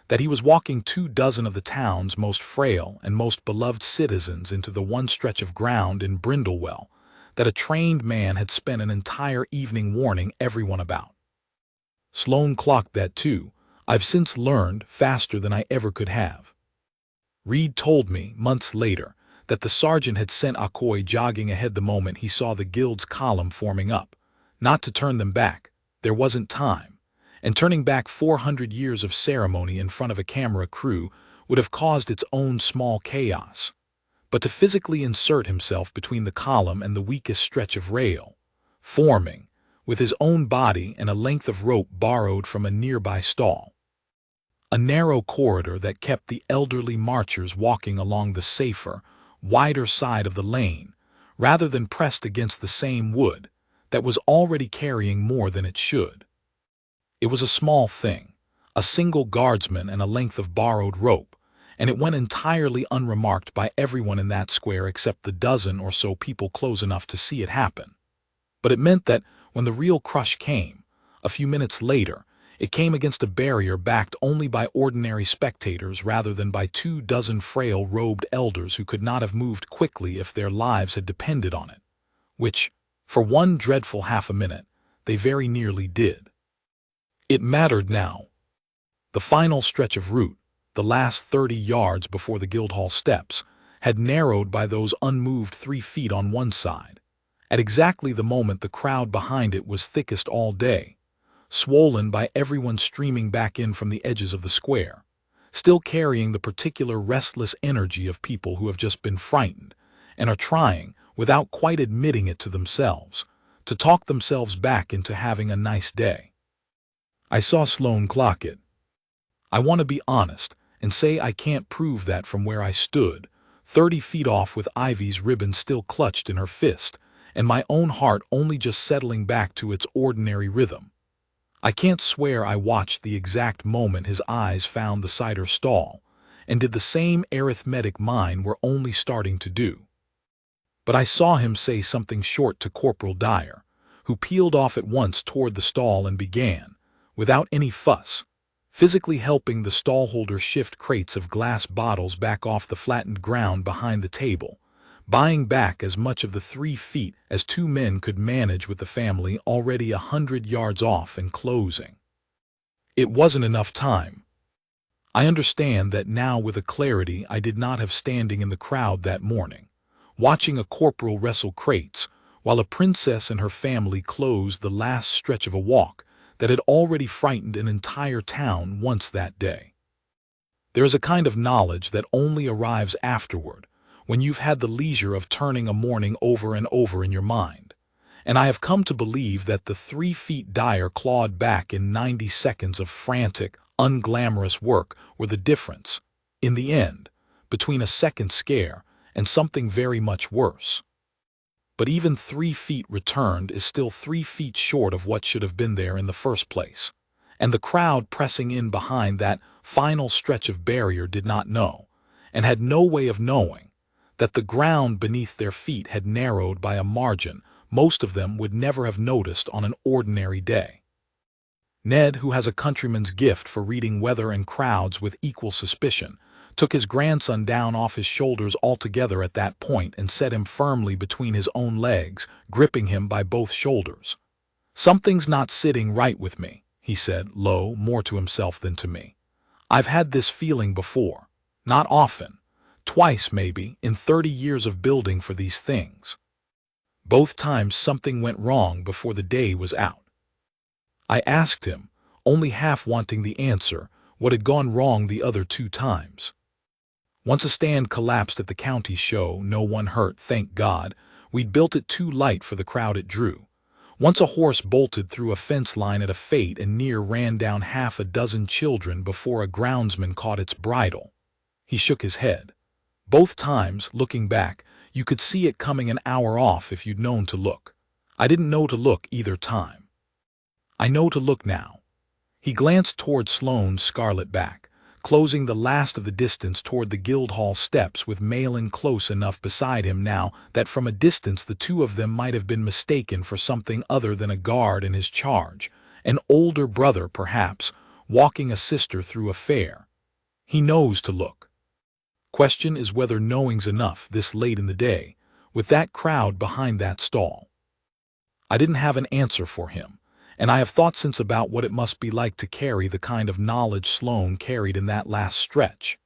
that he was walking 24 of the town's most frail and most beloved citizens into the one stretch of ground in Brindlewell that a trained man had spent an entire evening warning everyone about. Sloane clocked that too, I've since learned, faster than I ever could have. Reed told me, months later, that the sergeant had sent Akoi jogging ahead the moment he saw the Guild's column forming up, not to turn them back, there wasn't time, and turning back 400 years of ceremony in front of a camera crew would have caused its own small chaos, but to physically insert himself between the column and the weakest stretch of rail, forming, with his own body and a length of rope borrowed from a nearby stall. A narrow corridor that kept the elderly marchers walking along the safer, wider side of the lane, rather than pressed against the same wood that was already carrying more than it should. It was a small thing, a single guardsman and a length of borrowed rope, and it went entirely unremarked by everyone in that square except the dozen or so people close enough to see it happen. But it meant that when the real crush came, a few minutes later, it came against a barrier backed only by ordinary spectators rather than by 24 frail robed elders who could not have moved quickly if their lives had depended on it, which, for one dreadful half a minute, they very nearly did. It mattered now. The final stretch of route, the last 30 yards before the Guildhall steps, had narrowed by those unmoved 3 feet on one side, at exactly the moment the crowd behind it was thickest all day, swollen by everyone streaming back in from the edges of the square, still carrying the particular restless energy of people who have just been frightened and are trying, without quite admitting it to themselves, to talk themselves back into having a nice day. I saw Sloane clock it. I want to be honest and say I can't prove that from where I stood, 30 feet off with Ivy's ribbon still clutched in her fist, and my own heart only just settling back to its ordinary rhythm. I can't swear I watched the exact moment his eyes found the cider stall, and did the same arithmetic mine were only starting to do. But I saw him say something short to Corporal Dyer, who peeled off at once toward the stall and began, without any fuss, physically helping the stallholder shift crates of glass bottles back off the flattened ground behind the table, buying back as much of the 3 feet as 2 men could manage with the family already 100 yards off and closing. It wasn't enough time. I understand that now with a clarity I did not have standing in the crowd that morning, watching a corporal wrestle crates, while a princess and her family closed the last stretch of a walk that had already frightened an entire town once that day. There is a kind of knowledge that only arrives afterward, when you've had the leisure of turning a morning over and over in your mind, and I have come to believe that the 3 feet Dyer clawed back in 90 seconds of frantic, unglamorous work were the difference, in the end, between a second scare and something very much worse. But even 3 feet returned is still 3 feet short of what should have been there in the first place, and the crowd pressing in behind that final stretch of barrier did not know, and had no way of knowing, that the ground beneath their feet had narrowed by a margin most of them would never have noticed on an ordinary day. Ned, who has a countryman's gift for reading weather and crowds with equal suspicion, took his grandson down off his shoulders altogether at that point and set him firmly between his own legs, gripping him by both shoulders. "Something's not sitting right with me," he said, low, more to himself than to me. "I've had this feeling before. Not often. Twice, maybe, in 30 years of building for these things. Both times something went wrong before the day was out." I asked him, only half wanting the answer, what had gone wrong the other 2 times. Once a stand collapsed at the county show, no one hurt, thank God. We'd built it too light for the crowd it drew. Once a horse bolted through a fence line at a fete and near ran down half a dozen children before a groundsman caught its bridle. He shook his head. Both times, looking back, you could see it coming an hour off if you'd known to look. I didn't know to look either time. I know to look now. He glanced toward Sloane's scarlet back, closing the last of the distance toward the Guildhall steps with Malin close enough beside him now that from a distance the 2 of them might have been mistaken for something other than a guard in his charge, an older brother perhaps, walking a sister through a fair. He knows to look. Question is whether knowing's enough this late in the day, with that crowd behind that stall. I didn't have an answer for him, and I have thought since about what it must be like to carry the kind of knowledge Sloane carried in that last stretch.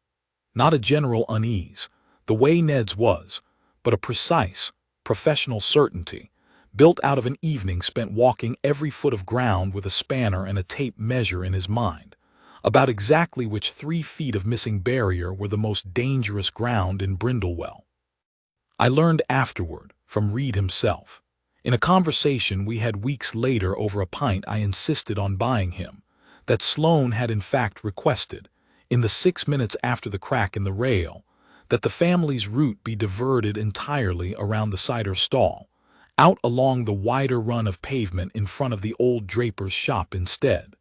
Not a general unease, the way Ned's was, but a precise, professional certainty, built out of an evening spent walking every foot of ground with a spanner and a tape measure in his mind, about exactly which 3 feet of missing barrier were the most dangerous ground in Brindlewell. I learned afterward, from Reed himself. In a conversation we had weeks later over a pint I insisted on buying him, that Sloane had in fact requested, in the 6 minutes after the crack in the rail, that the family's route be diverted entirely around the cider stall, out along the wider run of pavement in front of the old draper's shop instead.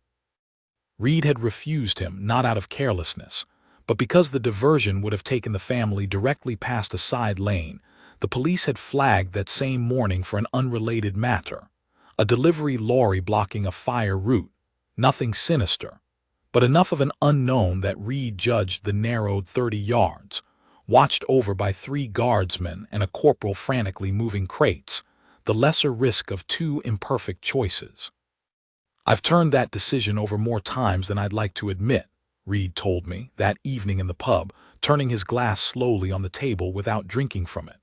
Reed had refused him, not out of carelessness, but because the diversion would have taken the family directly past a side lane. The police had flagged that same morning for an unrelated matter, a delivery lorry blocking a fire route, nothing sinister, but enough of an unknown that Reed judged the narrowed 30 yards, watched over by 3 guardsmen and a corporal frantically moving crates, the lesser risk of 2 imperfect choices. "I've turned that decision over more times than I'd like to admit," Reed told me that evening in the pub, turning his glass slowly on the table without drinking from it.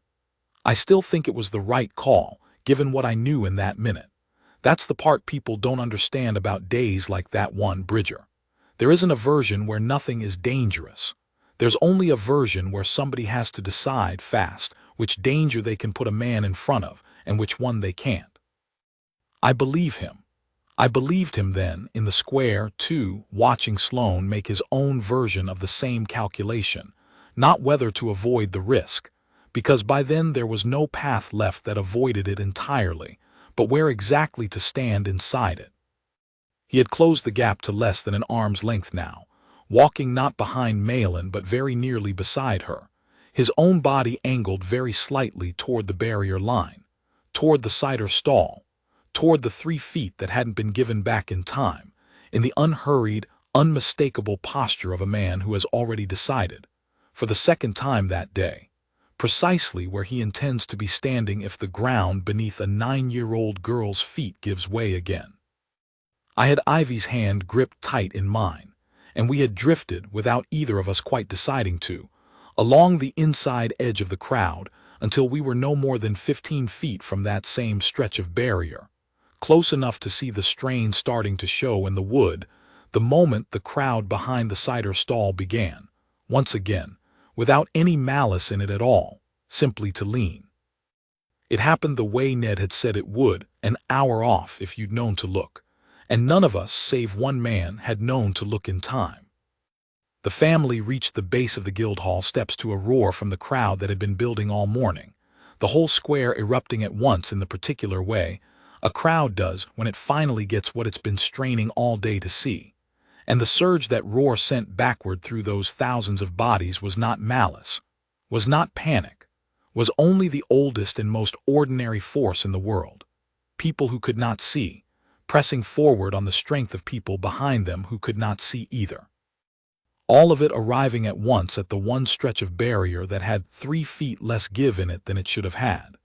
"I still think it was the right call, given what I knew in that minute. That's the part people don't understand about days like that one, Bridger. There isn't a version where nothing is dangerous. There's only a version where somebody has to decide fast which danger they can put a man in front of and which one they can't." I believe him. I believed him then, in the square, too, watching Sloane make his own version of the same calculation, not whether to avoid the risk, because by then there was no path left that avoided it entirely, but where exactly to stand inside it. He had closed the gap to less than an arm's length now, walking not behind Malin but very nearly beside her, his own body angled very slightly toward the barrier line, toward the cider stall, toward the 3 feet that hadn't been given back in time, in the unhurried, unmistakable posture of a man who has already decided, for the second time that day, precisely where he intends to be standing if the ground beneath a 9-year-old girl's feet gives way again. I had Ivy's hand gripped tight in mine, and we had drifted, without either of us quite deciding to, along the inside edge of the crowd until we were no more than 15 feet from that same stretch of barrier, close enough to see the strain starting to show in the wood the moment the crowd behind the cider stall began, once again, without any malice in it at all, simply to lean. It happened the way Ned had said it would, an hour off if you'd known to look, and none of us, save one man, had known to look in time. The family reached the base of the Guildhall steps to a roar from the crowd that had been building all morning, the whole square erupting at once in the particular way a crowd does when it finally gets what it's been straining all day to see. And the surge that roar sent backward through those thousands of bodies was not malice, was not panic, was only the oldest and most ordinary force in the world. People who could not see, pressing forward on the strength of people behind them who could not see either. All of it arriving at once at the one stretch of barrier that had 3 feet less give in it than it should have had,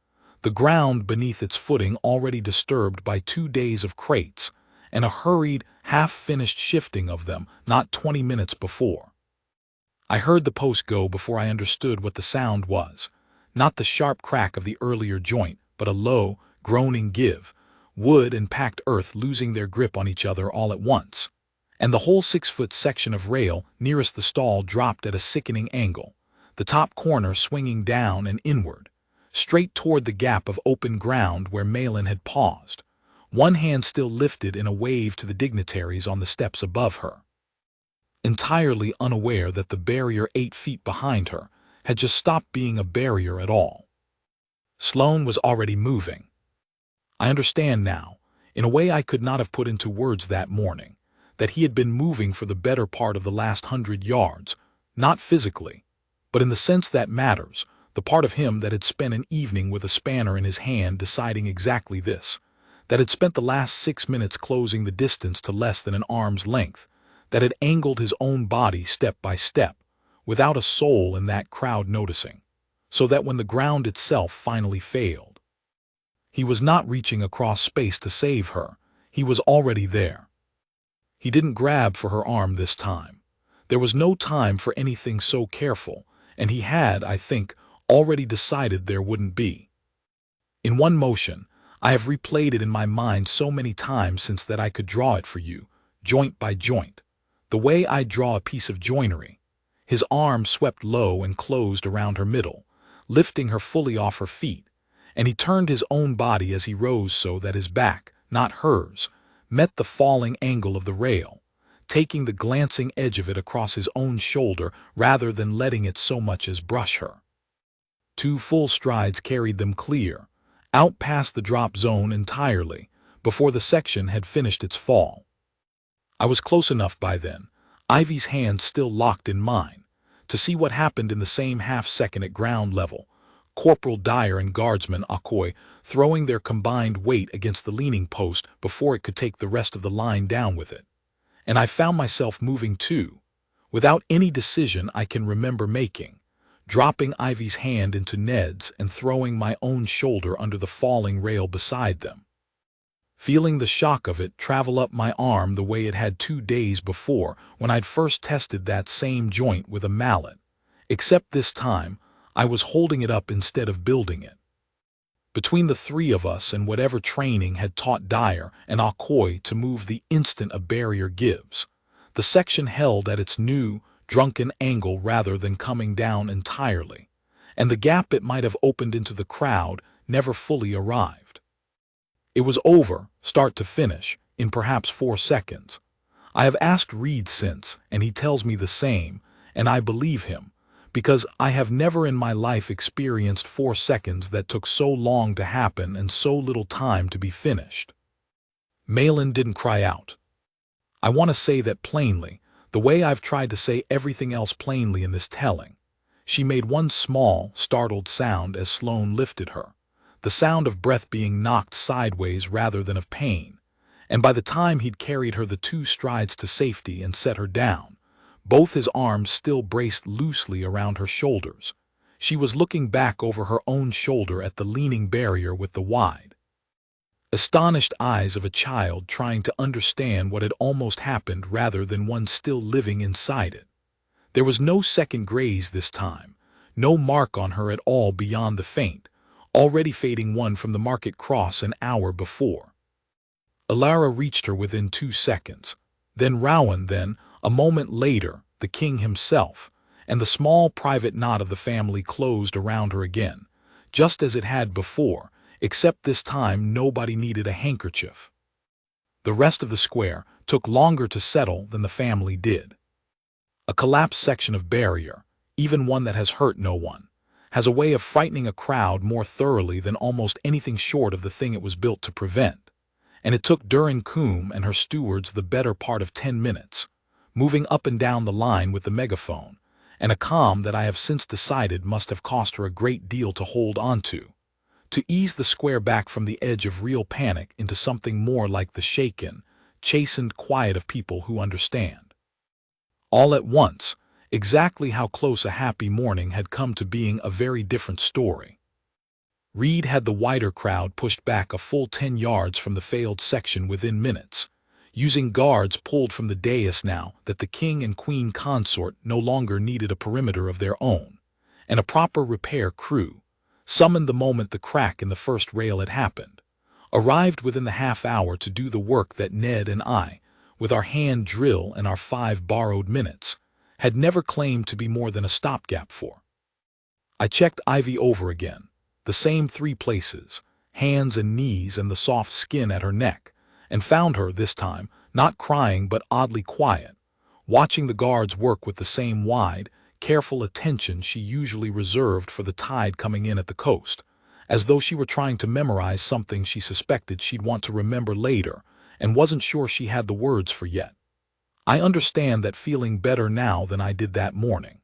the ground beneath its footing already disturbed by 2 days of crates, and a hurried, half-finished shifting of them not 20 minutes before. I heard the post go before I understood what the sound was, not the sharp crack of the earlier joint, but a low, groaning give, wood and packed earth losing their grip on each other all at once, and the whole 6-foot section of rail nearest the stall dropped at a sickening angle, the top corner swinging down and inward, straight toward the gap of open ground where Malin had paused, one hand still lifted in a wave to the dignitaries on the steps above her, entirely unaware that the barrier 8 feet behind her had just stopped being a barrier at all. Sloane was already moving. I understand now, in a way I could not have put into words that morning, that he had been moving for the better part of the last 100 yards, not physically, but in the sense that matters, the part of him that had spent an evening with a spanner in his hand deciding exactly this, that had spent the last 6 minutes closing the distance to less than an arm's length, that had angled his own body step by step, without a soul in that crowd noticing, so that when the ground itself finally failed, he was not reaching across space to save her, he was already there. He didn't grab for her arm this time. There was no time for anything so careful, and he had, I think, already decided there wouldn't be. In one motion, I have replayed it in my mind so many times since that I could draw it for you, joint by joint, the way I draw a piece of joinery. His arm swept low and closed around her middle, lifting her fully off her feet, and he turned his own body as he rose so that his back, not hers, met the falling angle of the rail, taking the glancing edge of it across his own shoulder rather than letting it so much as brush her. 2 full strides carried them clear, out past the drop zone entirely, before the section had finished its fall. I was close enough by then, Ivy's hand still locked in mine, to see what happened in the same half-second at ground level, Corporal Dyer and Guardsman Okoye throwing their combined weight against the leaning post before it could take the rest of the line down with it. And I found myself moving too, without any decision I can remember making, dropping Ivy's hand into Ned's and throwing my own shoulder under the falling rail beside them. Feeling the shock of it travel up my arm the way it had 2 days before when I'd first tested that same joint with a mallet, except this time I was holding it up instead of building it. Between the 3 of us and whatever training had taught Dyer and Okoye to move the instant a barrier gives, the section held at its new, drunken angle rather than coming down entirely, and the gap it might have opened into the crowd never fully arrived. It was over, start to finish, in perhaps 4 seconds. I have asked Reed since, and he tells me the same, and I believe him, because I have never in my life experienced 4 seconds that took so long to happen and so little time to be finished. Malin didn't cry out. I want to say that plainly, The way I've tried to say everything else plainly in this telling. She made one small, startled sound as Sloane lifted her, the sound of breath being knocked sideways rather than of pain, and by the time he'd carried her the 2 strides to safety and set her down, both his arms still braced loosely around her shoulders, she was looking back over her own shoulder at the leaning barrier with the wide, astonished eyes of a child trying to understand what had almost happened rather than one still living inside it. There was no second graze this time, no mark on her at all beyond the faint, already fading one from the market cross an hour before. Alara reached her within 2 seconds, then Rowan, then, a moment later, the king himself, and the small private knot of the family closed around her again, just as it had before, except this time nobody needed a handkerchief. The rest of the square took longer to settle than the family did. A collapsed section of barrier, even one that has hurt no one, has a way of frightening a crowd more thoroughly than almost anything short of the thing it was built to prevent, and it took Durin Coombe and her stewards the better part of 10 minutes, moving up and down the line with the megaphone, and a calm that I have since decided must have cost her a great deal to hold onto, to ease the square back from the edge of real panic into something more like the shaken, chastened quiet of people who understand. All at once, exactly how close a happy morning had come to being a very different story. Reed had the wider crowd pushed back a full 10 yards from the failed section within minutes, using guards pulled from the dais now that the king and queen consort no longer needed a perimeter of their own, and a proper repair crew, summoned the moment the crack in the first rail had happened, arrived within the half-hour to do the work that Ned and I, with our hand drill and our 5 borrowed minutes, had never claimed to be more than a stopgap for. I checked Ivy over again, the same 3 places, hands and knees and the soft skin at her neck, and found her, this time, not crying but oddly quiet, watching the guards work with the same wide, careful attention she usually reserved for the tide coming in at the coast, as though she were trying to memorize something she suspected she'd want to remember later and wasn't sure she had the words for yet. I understand that feeling better now than I did that morning.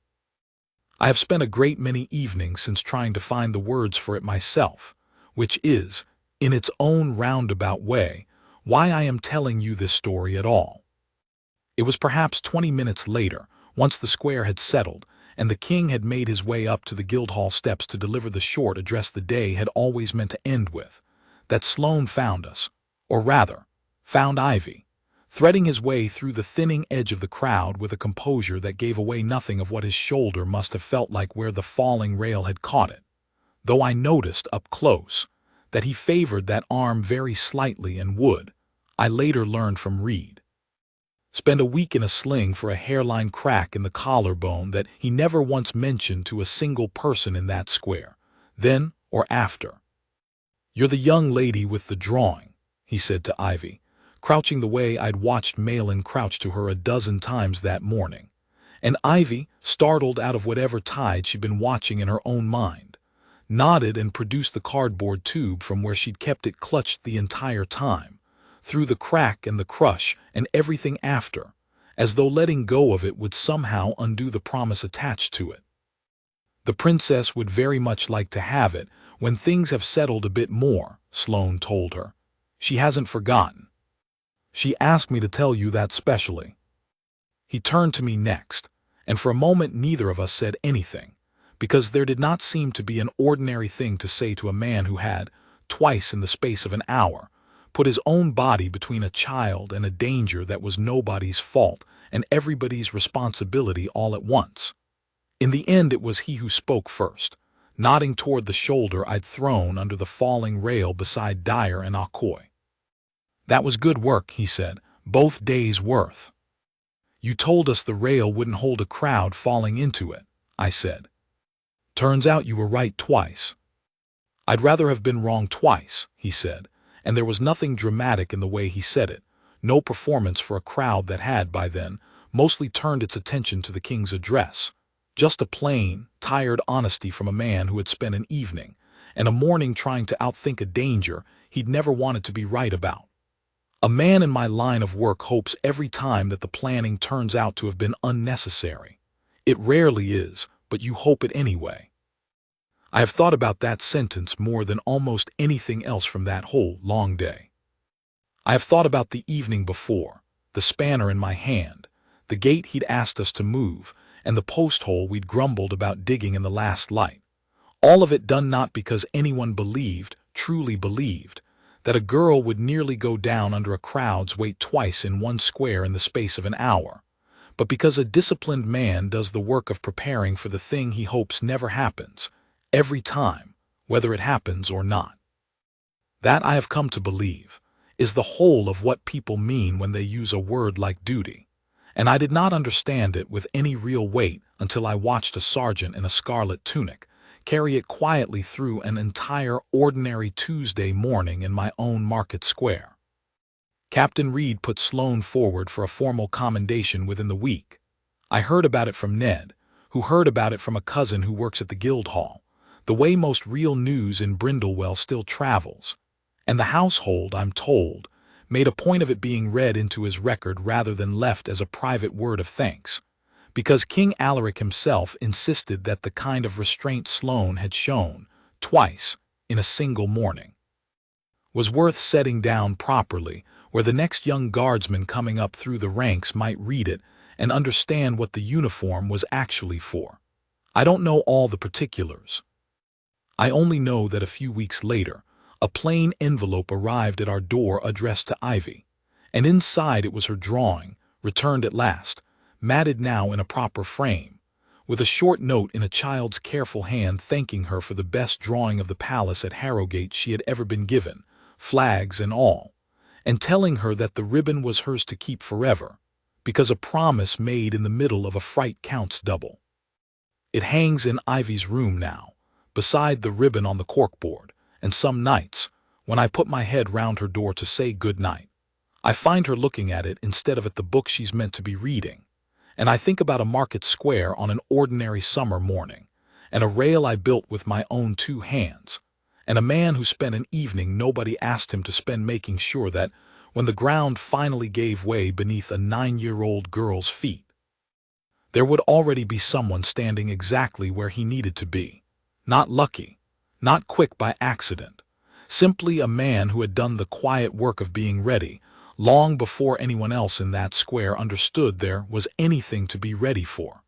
I have spent a great many evenings since trying to find the words for it myself, which is, in its own roundabout way, why I am telling you this story at all. It was perhaps 20 minutes later, once the square had settled, and the king had made his way up to the Guildhall steps to deliver the short address the day had always meant to end with, that Sloane found us, or rather, found Ivy, threading his way through the thinning edge of the crowd with a composure that gave away nothing of what his shoulder must have felt like where the falling rail had caught it, though I noticed up close that he favored that arm very slightly and would, I later learned from Reed, spend a week in a sling for a hairline crack in the collarbone that he never once mentioned to a single person in that square, then or after. "You're the young lady with the drawing," he said to Ivy, crouching the way I'd watched Malin crouch to her a dozen times that morning, and Ivy, startled out of whatever tide she'd been watching in her own mind, nodded and produced the cardboard tube from where she'd kept it clutched the entire time, through the crack and the crush and everything after, as though letting go of it would somehow undo the promise attached to it. "The princess would very much like to have it when things have settled a bit more," Sloane told her. "She hasn't forgotten. She asked me to tell you that specially." He turned to me next, and for a moment neither of us said anything, because there did not seem to be an ordinary thing to say to a man who had, twice in the space of an hour, put his own body between a child and a danger that was nobody's fault and everybody's responsibility all at once. In the end it was he who spoke first, nodding toward the shoulder I'd thrown under the falling rail beside Dyer and Alcoy. "That was good work," he said, "both days' worth." "You told us the rail wouldn't hold a crowd falling into it," I said. "Turns out you were right twice." "I'd rather have been wrong twice," he said, and there was nothing dramatic in the way he said it, no performance for a crowd that had, by then, mostly turned its attention to the king's address, just a plain, tired honesty from a man who had spent an evening and a morning trying to outthink a danger he'd never wanted to be right about. A man in my line of work hopes every time that the planning turns out to have been unnecessary. It rarely is, but you hope it anyway. I have thought about that sentence more than almost anything else from that whole long day. I have thought about the evening before, the spanner in my hand, the gate he'd asked us to move, and the post hole we'd grumbled about digging in the last light. All of it done not because anyone believed, truly believed, that a girl would nearly go down under a crowd's weight twice in one square in the space of an hour, but because a disciplined man does the work of preparing for the thing he hopes never happens, every time, whether it happens or not. That, I have come to believe, is the whole of what people mean when they use a word like duty, and I did not understand it with any real weight until I watched a sergeant in a scarlet tunic carry it quietly through an entire ordinary Tuesday morning in my own market square. Captain Reed put Sloane forward for a formal commendation within the week. I heard about it from Ned, who heard about it from a cousin who works at the Guildhall, the way most real news in Brindlewell still travels, and the household, I'm told, made a point of it being read into his record rather than left as a private word of thanks, because King Alaric himself insisted that the kind of restraint Sloane had shown, twice, in a single morning, was worth setting down properly, where the next young guardsman coming up through the ranks might read it and understand what the uniform was actually for. I don't know all the particulars. I only know that a few weeks later, a plain envelope arrived at our door addressed to Ivy, and inside it was her drawing, returned at last, matted now in a proper frame, with a short note in a child's careful hand thanking her for the best drawing of the palace at Harrogate she had ever been given, flags and all, and telling her that the ribbon was hers to keep forever, because a promise made in the middle of a fright counts double. It hangs in Ivy's room now, beside the ribbon on the corkboard, and some nights, when I put my head round her door to say good night, I find her looking at it instead of at the book she's meant to be reading, and I think about a market square on an ordinary summer morning, and a rail I built with my own 2 hands, and a man who spent an evening nobody asked him to spend making sure that, when the ground finally gave way beneath a 9-year-old girl's feet, there would already be someone standing exactly where he needed to be. Not lucky, not quick by accident, simply a man who had done the quiet work of being ready, long before anyone else in that square understood there was anything to be ready for.